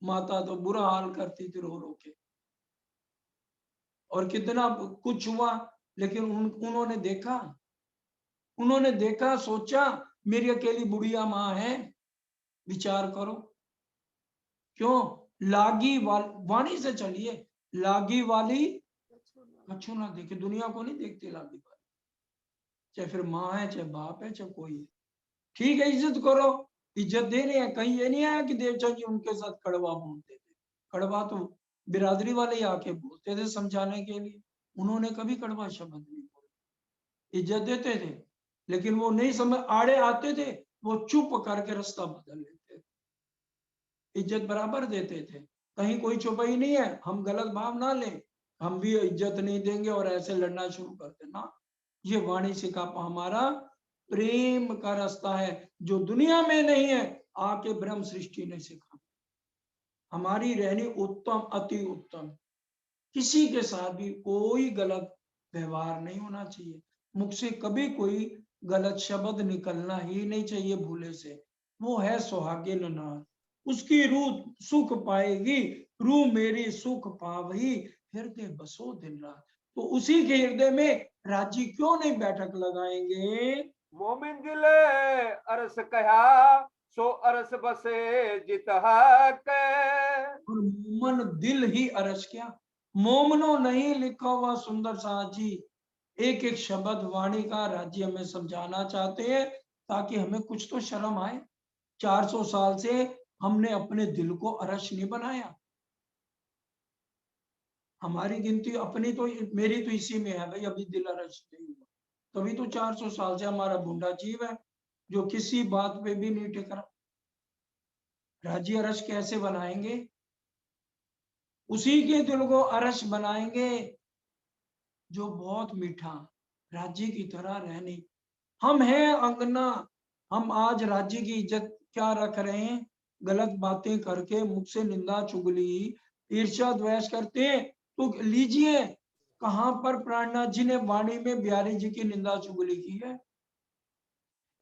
माता तो बुरा हाल करती थी रो रो के, और कितना कुछ हुआ, लेकिन उन्होंने देखा, सोचा मेरी अकेली बुढ़िया माँ है, विचार करो। क्यों, लागी वाणी से चलिए, लागी वाली कछु ना देखे, दुनिया को नहीं देखती लागी वाली, चाहे फिर माँ है, चाहे बाप है, चाहे कोई है। ठीक है, इज्जत करो, इज्जत दे रहे हैं। कहीं ये नहीं आया कि देवचंद जी उनके साथ कड़वा बोलते थे। कड़वा तो बिरादरी वाले ही आके बोलते थे समझाने के लिए, उन्होंने कभी कड़वा शब्द नहीं बोला, इज्जत देते थे। लेकिन वो नहीं समझ, आड़े आते थे वो चुप करके रास्ता बदल लेते थे, इज्जत बराबर देते थे। कहीं कोई चुपाई नहीं है, हम गलत भाव ना लें, हम भी इज्जत नहीं देंगे और ऐसे लड़ना शुरू कर देना। ये वाणी से का हमारा प्रेम का रास्ता है, जो दुनिया में नहीं है, आके ब्रह्म सृष्टि ने सिखा। हमारी रहनी उत्तम, अति उत्तम, किसी के साथ भी कोई गलत व्यवहार नहीं होना चाहिए, मुख से कभी कोई गलत शब्द निकलना ही नहीं चाहिए भूले से। वो है सुहागिन नार, उसकी रूह सुख पाएगी, रूह मेरी सुख पावही, हृदय बसो दिन रात। तो उसी के हृदय में राजी क्यों नहीं बैठक लगाएंगे। मोमिन दिले अरस कहा, सो अरस बसे जित हक। और मोमन दिल ही अरज क्या, मोमनो नहीं लिखा हुआ सुंदर साथ जी। एक एक शब्द वाणी का राज्य हमें समझाना चाहते हैं, ताकि हमें कुछ तो शर्म आए। 400 साल से हमने अपने दिल को अरश नहीं बनाया। हमारी गिनती अपनी तो, मेरी तो इसी में है भाई, अभी दिल अरश नहीं हुआ। तभी तो 400 साल से हमारा बूढ़ा जीव है, जो किसी बात पे भी नहीं टिक रहा। राज्य अरश कैसे बनाएंगे, उसी के दिल को अरश बनाएंगे जो बहुत मीठा, राज्य की तरह रहने। हम हैं अंगना, हम आज राज्य की इज्जत क्या रख रहे हैं, गलत बातें करके, मुख से निंदा चुगली ईर्ष्या द्वेष करते हैं। तो लीजिए, कहां पर प्राणनाथ जी ने वाणी में बिहारी जी की निंदा चुगली की है।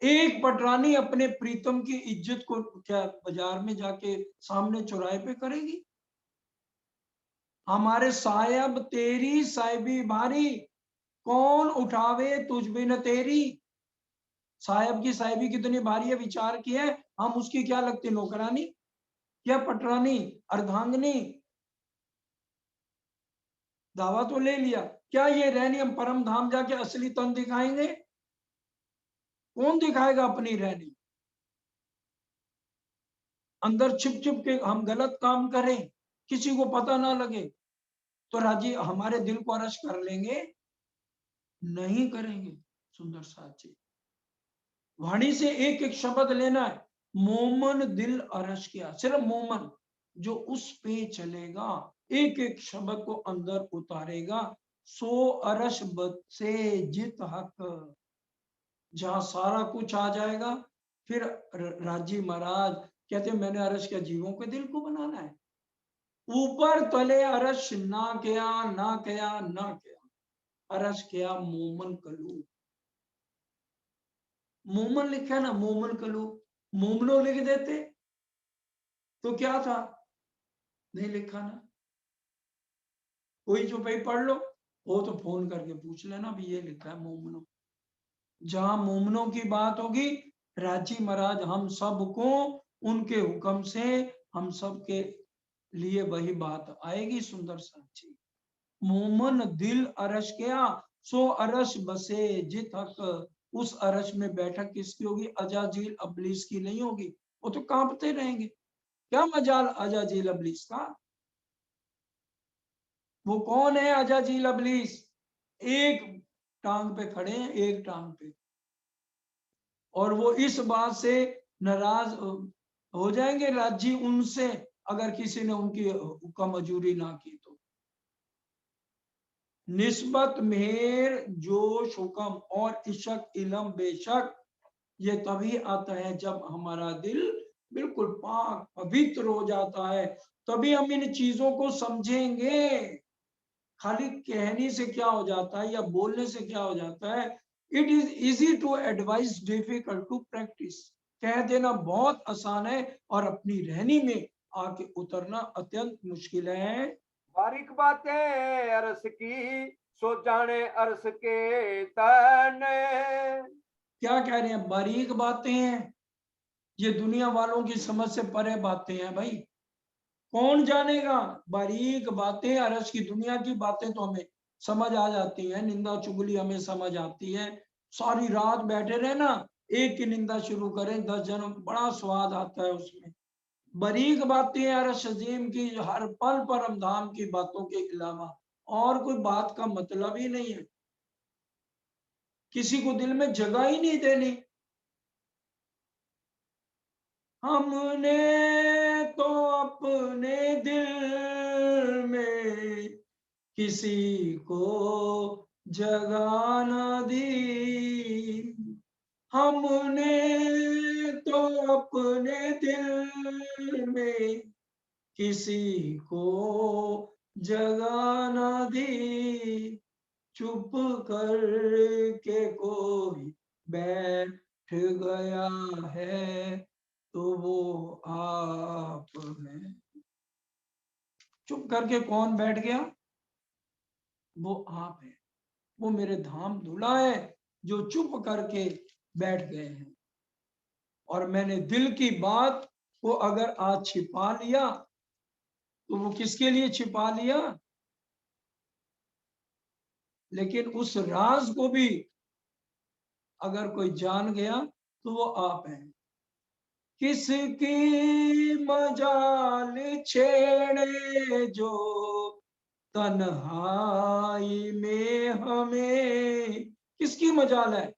एक पटरानी अपने प्रीतम की इज्जत को क्या बाजार में जाके सामने चौराहे पे करेगी। हमारे सायब तेरी साहिबी भारी, कौन उठावे तुझ बिन तेरी। साहब की साहिबी कितनी भारी है, विचार किया है। हम उसकी क्या लगती, नौकरानी, क्या पटरानी, अर्धांगनी। दावा तो ले लिया, क्या ये रहनी हम परम धाम जाके असली तन दिखाएंगे। कौन दिखाएगा अपनी रहनी। अंदर छिप छिप के हम गलत काम करें, किसी को पता ना लगे, तो राजी हमारे दिल को अरश कर लेंगे, नहीं करेंगे। सुंदर साथी, वाणी से एक एक शब्द लेना है। मोमन दिल अरश किया, सिर्फ मोमन जो उस पे चलेगा, एक एक शब्द को अंदर उतारेगा, सो अरश बद से जित हक, जहां सारा कुछ आ जाएगा। फिर राजी महाराज कहते मैंने अरश क्या जीवों के दिल को बनाना है, ऊपर तले अरश ना किया ना किया ना किया, अरश किया मोमन कलू। मोमन लिखा है ना, मोमन कलू, मोमनो लिख देते तो क्या था, नहीं लिखा ना। कोई जो भाई पढ़ लो, वो तो फोन करके पूछ लेना भी ये लिखा है मोमनो। जहां मोमनों की बात होगी, राजी महाराज हम सबको उनके हुक्म से, हम सब के लिए वही बात आएगी। सुंदर साक्षी, मोमन दिल अरश क्या, सो अरश बसे जित हक। उस अरश में बैठक किसकी होगी, अजाजील अबलीस की नहीं होगी। वो तो कांपते रहेंगे, क्या मजाल अजाजील अबलीस का। वो कौन है अजाजील अबलीस, एक टांग पे खड़े हैं, एक टांग पे, और वो इस बात से नाराज हो जाएंगे राज्य उनसे, अगर किसी ने उनकी हुक्म मजूरी ना की तो। निस्बत मेहर जोश हुक्म और इशक इलम बेशक, ये तभी आता है जब हमारा दिल बिल्कुल पाक पवित्र हो जाता है, तभी हम इन चीजों को समझेंगे। खाली कहने से क्या हो जाता है या बोलने से क्या हो जाता है, it is easy to advice difficult to practise. कह देना बहुत आसान है और अपनी रहनी में आके उतरना अत्यंत मुश्किल है। बारीक बातें अरस की, सो जाने अरस के तन। क्या कह रहे हैं, बारीक बातें हैं, ये दुनिया वालों की समझ से परे बातें हैं भाई। कौन जानेगा बारीक बातें, अरस की दुनिया की बातें तो हमें समझ आ जाती है, निंदा चुगली हमें समझ आती है। सारी रात बैठे रहे ना, एक की निंदा शुरू करें 10 जन्म, बड़ा स्वाद आता है उसमें। बारीक बातें अरश अजीम की, हर पल परम धाम की बातों के अलावा और कोई बात का मतलब ही नहीं है, किसी को दिल में जगह ही नहीं देनी। हमने तो अपने दिल में किसी को जगह न दी, हमने तो अपने दिल में किसी को जगह न दी, चुप कर के कोई बैठ गया है तो वो आप हैं। चुप करके कौन बैठ गया? वो आप है, वो मेरे धाम धुला है जो चुप करके बैठ गए हैं। और मैंने दिल की बात को अगर आज छिपा लिया तो वो किसके लिए छिपा लिया? लेकिन उस राज को भी अगर कोई जान गया तो वो आप हैं। किसकी मजाल छेड़े जो तन्हाई में हमें, किसकी मजाल है?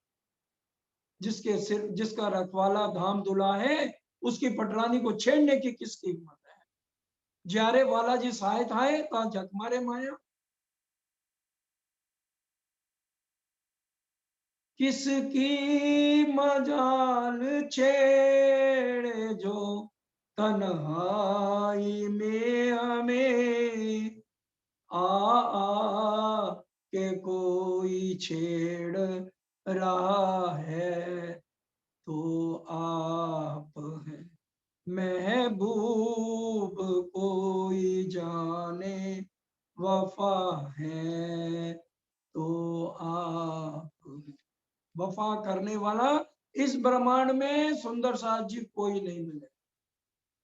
जिसके सिर, जिसका रखवाला धाम दुला है, उसकी पटरानी को छेड़ने की किसकी हिम्मत है? ज्यारे वाला जी सहाय थाए ता जग मारे माया। किसकी मजाल छेड़े जो तन्हाई में हमें, आ के कोई छेड़ रहा है तो आप हैं। महबूब कोई जाने वफा है तो आप हैं। वफा करने वाला इस ब्रह्मांड में सुंदर साथ जी कोई नहीं मिले।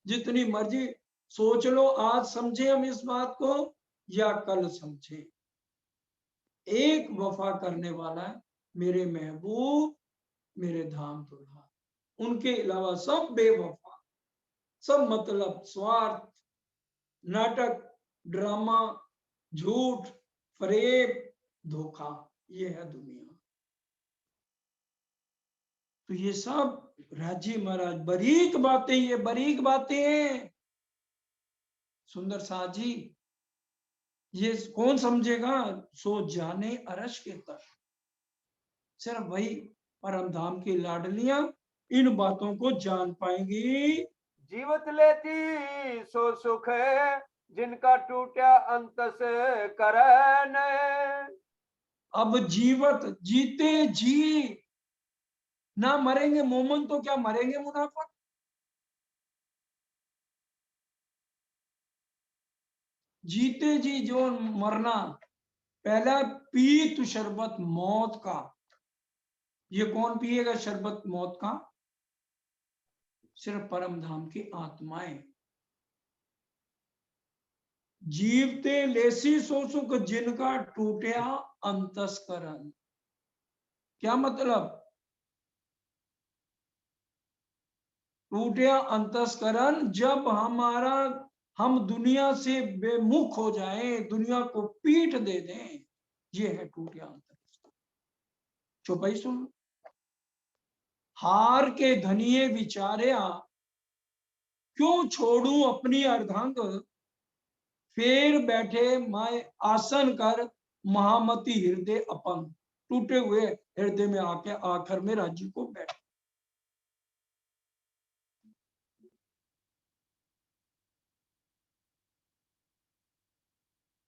जितनी मर्जी सोच लो, आज समझे हम इस बात को या कल समझे, एक वफा करने वाला है, मेरे महबूब, मेरे धाम दुल्हा। उनके अलावा सब बेवफा, सब मतलब, स्वार्थ, नाटक, ड्रामा, झूठ, फरेब, धोखा, ये है दुनिया। तो ये सब राजी महाराज बारीक बातें, ये बारीक बातें हैं सुंदर साथ जी। ये कौन समझेगा? सो जाने अरश के तक, सिर्फ वही परम धाम की लाडलियां इन बातों को जान पाएंगी। जीवत लेती सो सुख है जिनका टूटा अंतस करन। अब जीवत, जीते जी ना मरेंगे मोमन तो क्या मरेंगे मुनाफा? जीते जी जो मरना, पहला पी तू शरबत मौत का। ये कौन पिएगा शरबत मौत का? सिर्फ परम धाम की आत्माएं। जीवते लेसी सो सुख जिनका टूटया अंतस्करण। क्या मतलब? टूटया अंतस्करण, जब हमारा, हम दुनिया से बेमुख हो जाएं, दुनिया को पीठ दे दें, ये है टूटया अंतस्करण। चौपाई सुन। हार के धनिये विचार्या क्यों छोड़ू अपनी अर्धांग, फेर बैठे माए आसन कर महामती हृदय अपंग। टूटे हुए हृदय में आके आखिर में राजी को बैठ।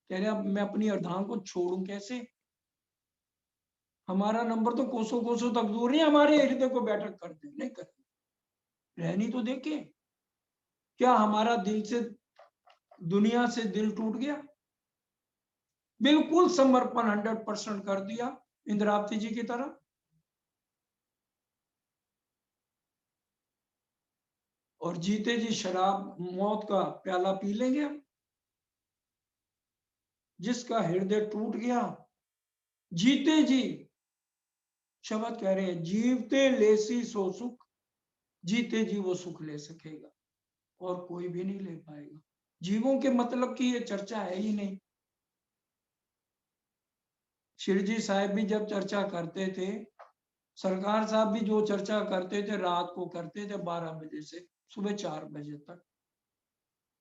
कह रहे अब मैं अपनी अर्धांग को छोड़ू कैसे? हमारा नंबर तो कोसों कोसों तक दूर नहीं, हमारे हृदय को बैठक कर दे, नहीं कर रहनी तो देखे। क्या हमारा दिल से, दुनिया से दिल टूट गया? बिल्कुल समर्पण 100% कर दिया इंद्रावती जी की तरह। और जीते जी शराब मौत का प्याला पी लेंगे हम। जिसका हृदय टूट गया, जीते जी शब्द कह रहे हैं, जीवते लेसी सो सुख, जीते जी वो सुख ले सकेगा और कोई भी नहीं ले पाएगा। जीवों के मतलब की ये चर्चा है ही नहीं। शिरजी साहिब भी जब चर्चा करते थे, सरकार साहब भी जो चर्चा करते थे रात को करते थे 12 बजे से सुबह 4 बजे तक।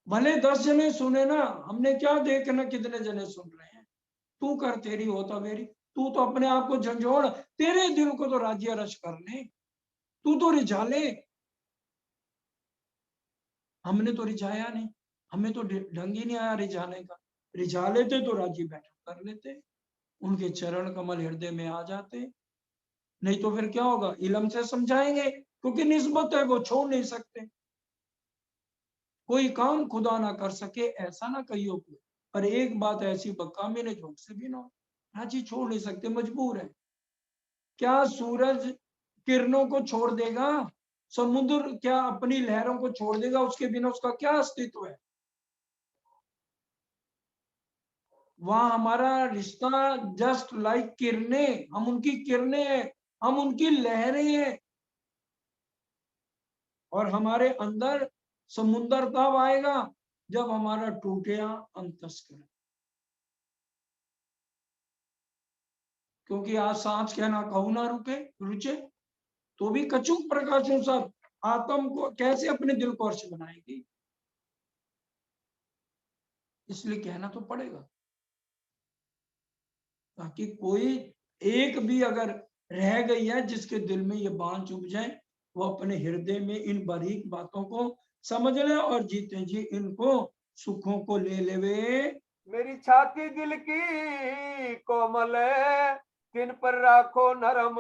भले 10 जने सुने ना, हमने क्या देखना कितने जने सुन रहे हैं। तू कर तेरी होता मेरी, तू तो अपने आप को झंझोड़, तेरे दिल को तो राज्य रच कर ले, तू तो रिझा ले। हमने तो रिझाया नहीं, हमें तो ढंग ही नहीं आया रिझाने का। रिझा लेते तो राज्य बैठक कर लेते, उनके चरण कमल हृदय में आ जाते। नहीं तो फिर क्या होगा, इलम से समझाएंगे, क्योंकि निस्बत है वो छोड़ नहीं सकते। कोई काम खुदा ना कर सके ऐसा ना कहियो कोई, पर एक बात ऐसी बकामी ने झोंक से भी ना हो। राजी छोड़ नहीं सकते, मजबूर है। क्या सूरज किरणों को छोड़ देगा? समुद्र क्या अपनी लहरों को छोड़ देगा? उसके बिना उसका क्या अस्तित्व है? वहां हमारा रिश्ता जस्ट लाइक किरणें, हम उनकी किरणें हैं, हम उनकी लहरें हैं। और हमारे अंदर समुंदर तब आएगा जब हमारा टूटेया अंतस्करण। क्योंकि आज सांस कहना कहू ना रुके रुचे, तो भी कछुक प्रकाशों सब आत्म को कैसे अपने दिल को अर्श बनाएगी? इसलिए कहना तो पड़ेगा, ताकि कोई एक भी अगर रह गई है जिसके दिल में ये बांध चुभ जाए, वो अपने हृदय में इन बारीक बातों को समझ ले और जीते जी इनको सुखों को ले लेवे। मेरी छाती दिल की कोमल है, किन पर राखो नरम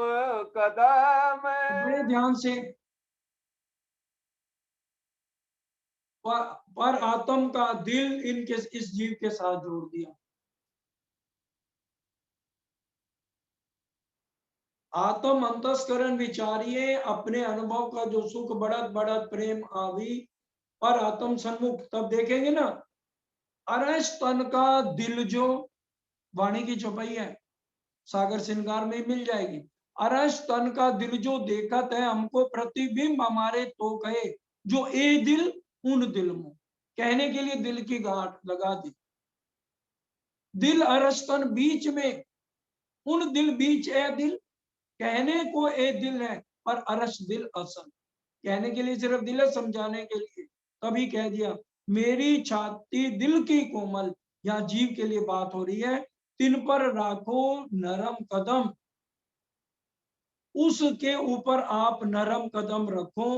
कदम। बड़े ध्यान से पर आत्म का दिल इनके इस जीव के साथ जोड़ दिया। आत्म अंतस्करण विचारिये अपने अनुभव का जो सुख बढ़त बढ़त प्रेम आवी, पर आत्म सन्मुख तब देखेंगे ना। अरस तन का दिल जो, वाणी की छपाई है, सागर श्रृंगार में मिल जाएगी। अरस तन का दिल जो देखत है हमको प्रतिबिंब हमारे तो कहे, जो ए दिल उन दिल में। कहने के लिए दिल की गांठ लगा दी। दिल अरस तन बीच में, उन दिल बीच ए दिल, कहने को ए दिल है पर अरस दिल असल। कहने के लिए सिर्फ दिल है, समझाने के लिए तभी कह दिया। मेरी छाती दिल की कोमल, यहाँ जीव के लिए बात हो रही है। तिन पर राखो नरम कदम, उसके ऊपर आप नरम कदम रखो।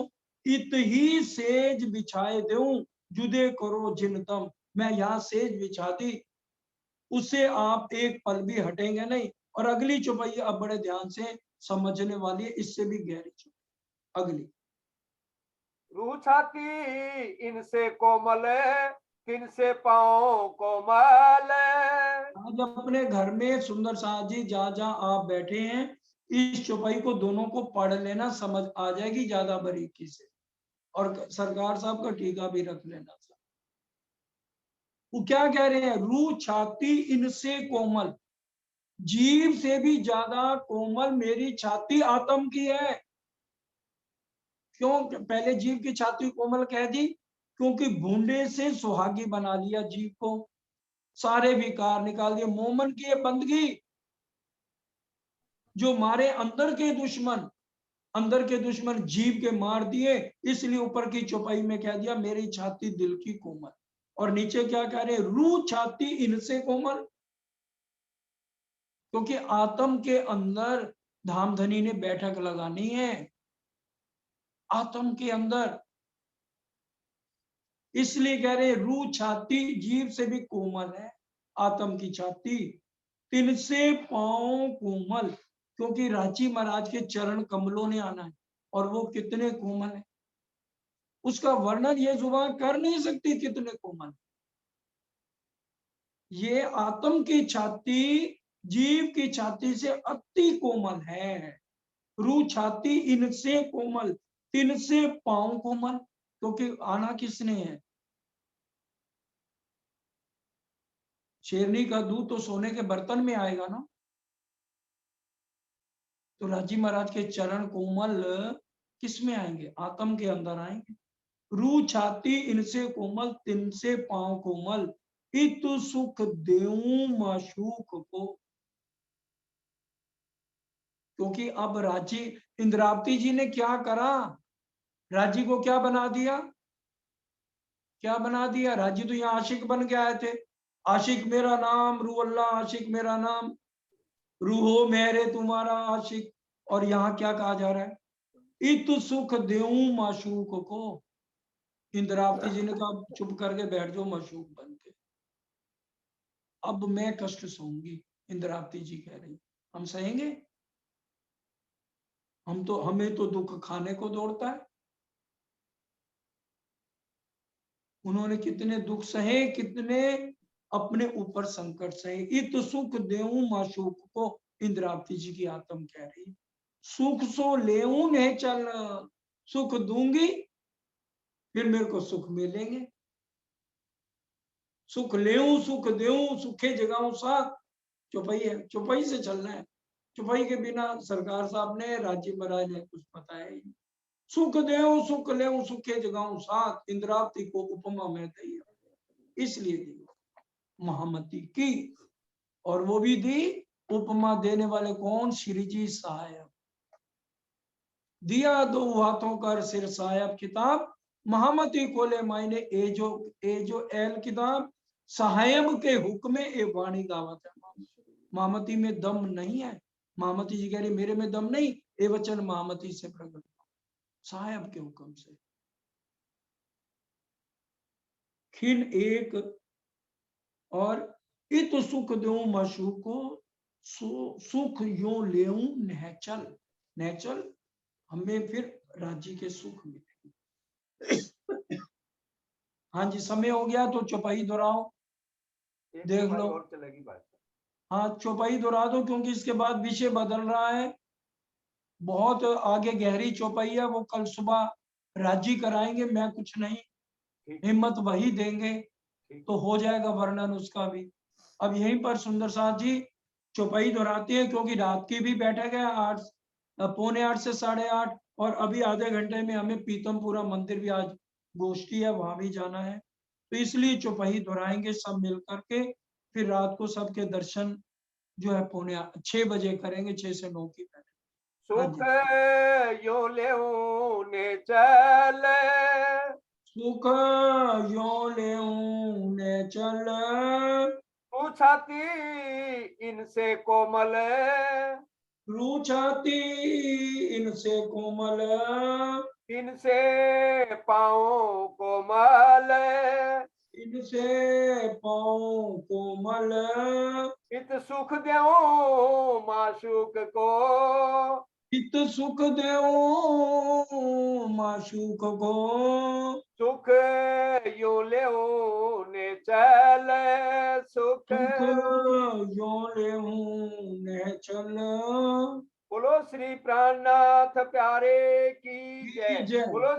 इत ही सेज बिछाए दूं, जुदे करो जिनतम। मैं यहाँ सेज बिछा दी, उससे आप एक पल भी हटेंगे नहीं। और अगली चौपाई अब बड़े ध्यान से समझने वाली है, इससे भी गहरी चौपाई अगली। रूह छाती इनसे कोमल है, किन से पाओ कोमल है। आज अपने घर में सुंदर शाह जी जहां जहां आप बैठे हैं, इस चौपाई को दोनों को पढ़ लेना, समझ आ जाएगी ज्यादा बारीकी से। और सरकार साहब का टीका भी रख लेना। वो क्या कह रहे हैं? रूह छाती इनसे कोमल, जीव से भी ज्यादा कोमल मेरी छाती आत्म की है। क्यों पहले जीव की छाती कोमल कह दी? क्योंकि भूडे से सुहागी बना लिया जीव को, सारे विकार निकाल दिए। मोमन की ये बंदगी, जो मारे अंदर के दुश्मन जीव के मार दिए। इसलिए ऊपर की चौपाई में कह दिया मेरी छाती दिल की कोमल, और नीचे क्या कह रहे? रूह छाती इनसे कोमल, क्योंकि आत्म के अंदर धामधनी ने बैठक लगानी है, आत्म के अंदर। इसलिए कह रहे रूह छाती जीव से भी कोमल है, आत्म की छाती। तिनसे पांव कोमल, क्योंकि रांची महाराज के चरण कमलों ने आना है, और वो कितने कोमल है उसका वर्णन ये जुबान कर नहीं सकती, कितने कोमल। ये आत्म की छाती जीव की छाती से अति कोमल है। रूह छाती इनसे कोमल, तिन से पांव कोमल, क्योंकि आना किसने है? शेरनी का दूध तो सोने के बर्तन में आएगा ना। तो राजी महाराज के चरण कोमल किस में आएंगे? आत्म के अंदर आएंगे। रूह छाती इनसे कोमल, तिन से पांव कोमल, इत सुख देऊं माशूक को। क्योंकि अब राजी इंद्रावती जी ने क्या करा, राजी को क्या बना दिया, क्या बना दिया, राजी तो यहाँ आशिक बन के आए थे। आशिक मेरा नाम रू अल्लाह, आशिक मेरा नाम रूहो मेरे तुम्हारा आशिक। और यहाँ क्या कहा जा रहा है, इत सुख देऊं माशूक को। इंद्रावती जी ने कहा चुप करके बैठ जाओ माशूक बन के, अब मैं कष्ट सहूंगी। इंद्रावती जी कह रही हम सहेंगे, हम तो, हमें तो दुख खाने को दौड़ता है। उन्होंने कितने दुख सहे, कितने अपने ऊपर संकट सहे। इत सुख देऊं माशूक को, इंद्रावती जी की आत्म कह रही, सुख सो लेऊं ने चल, सुख दूंगी फिर मेरे को सुख मिलेंगे। सुख लेऊं सुख देऊं सुखे जगाऊं साथ, चौपाई है, चौपाई से चलना है। चौपाई के बिना सरकार साहब ने, राज्य महाराज ने कुछ बताया ही नहीं। सुख देऊं सुख लेऊं सुखे जगाऊं साथ, इंद्रावती को उपमा में दी, इसलिए दी महामती की। और वो भी दी, उपमा देने वाले कौन, श्री जी साहब। दिया दो हाथों कर सिर साहब किताब, महामती कोले मायने ए जो एल किताब, साहेब के हुक्म ए वाणी गावत है। महामती में दम नहीं है, महामती जी कह रही मेरे में दम नहीं, ये वचन महामती से प्रकट, साहेब के हुक्म से। खिन एक और इत सुख दो मशू को, सुख यो लेऊं नहचल, नहचल हमें फिर राज्य के सुख मिलेंगे। हाँ जी, समय हो गया तो चौपाई दोहराओ, देख लो। और चलेगी बात। हाँ चौपाई दोहरा दो, क्योंकि इसके बाद विषय बदल रहा है, बहुत आगे गहरी चौपाई है। वो कल सुबह राजी कराएंगे, मैं कुछ नहीं, हिम्मत वही देंगे तो हो जाएगा वर्णन उसका भी। अब यहीं पर सुंदर साथ जी चौपाई दोहराते हैं, क्योंकि रात की भी बैठक है 8, पौने 8 से 8:30, और अभी आधे घंटे में हमें पीतमपुरा मंदिर भी आज गोष्ठी है, वहां भी जाना है, तो इसलिए चौपाई दोहराएंगे सब मिल करके। फिर रात को सबके दर्शन जो है 6:30 करेंगे, 6 से 9 की बैठक। हाँ सुख जी, यो ले ने चले, सुख यो ले ने चल, पूछाती इनसे कोमल, रूछाती इनसे कोमल, इनसे पाओ कोमल, इनसे पाँव कोमल, इत सुख देओ माशूक को, हित सुख देओ माशूक को, सुख यो ले ने चले, सुख। सुख यो लेऊं ने चल। बोलो श्री प्राणनाथ प्यारे की की जय। जय। बोलो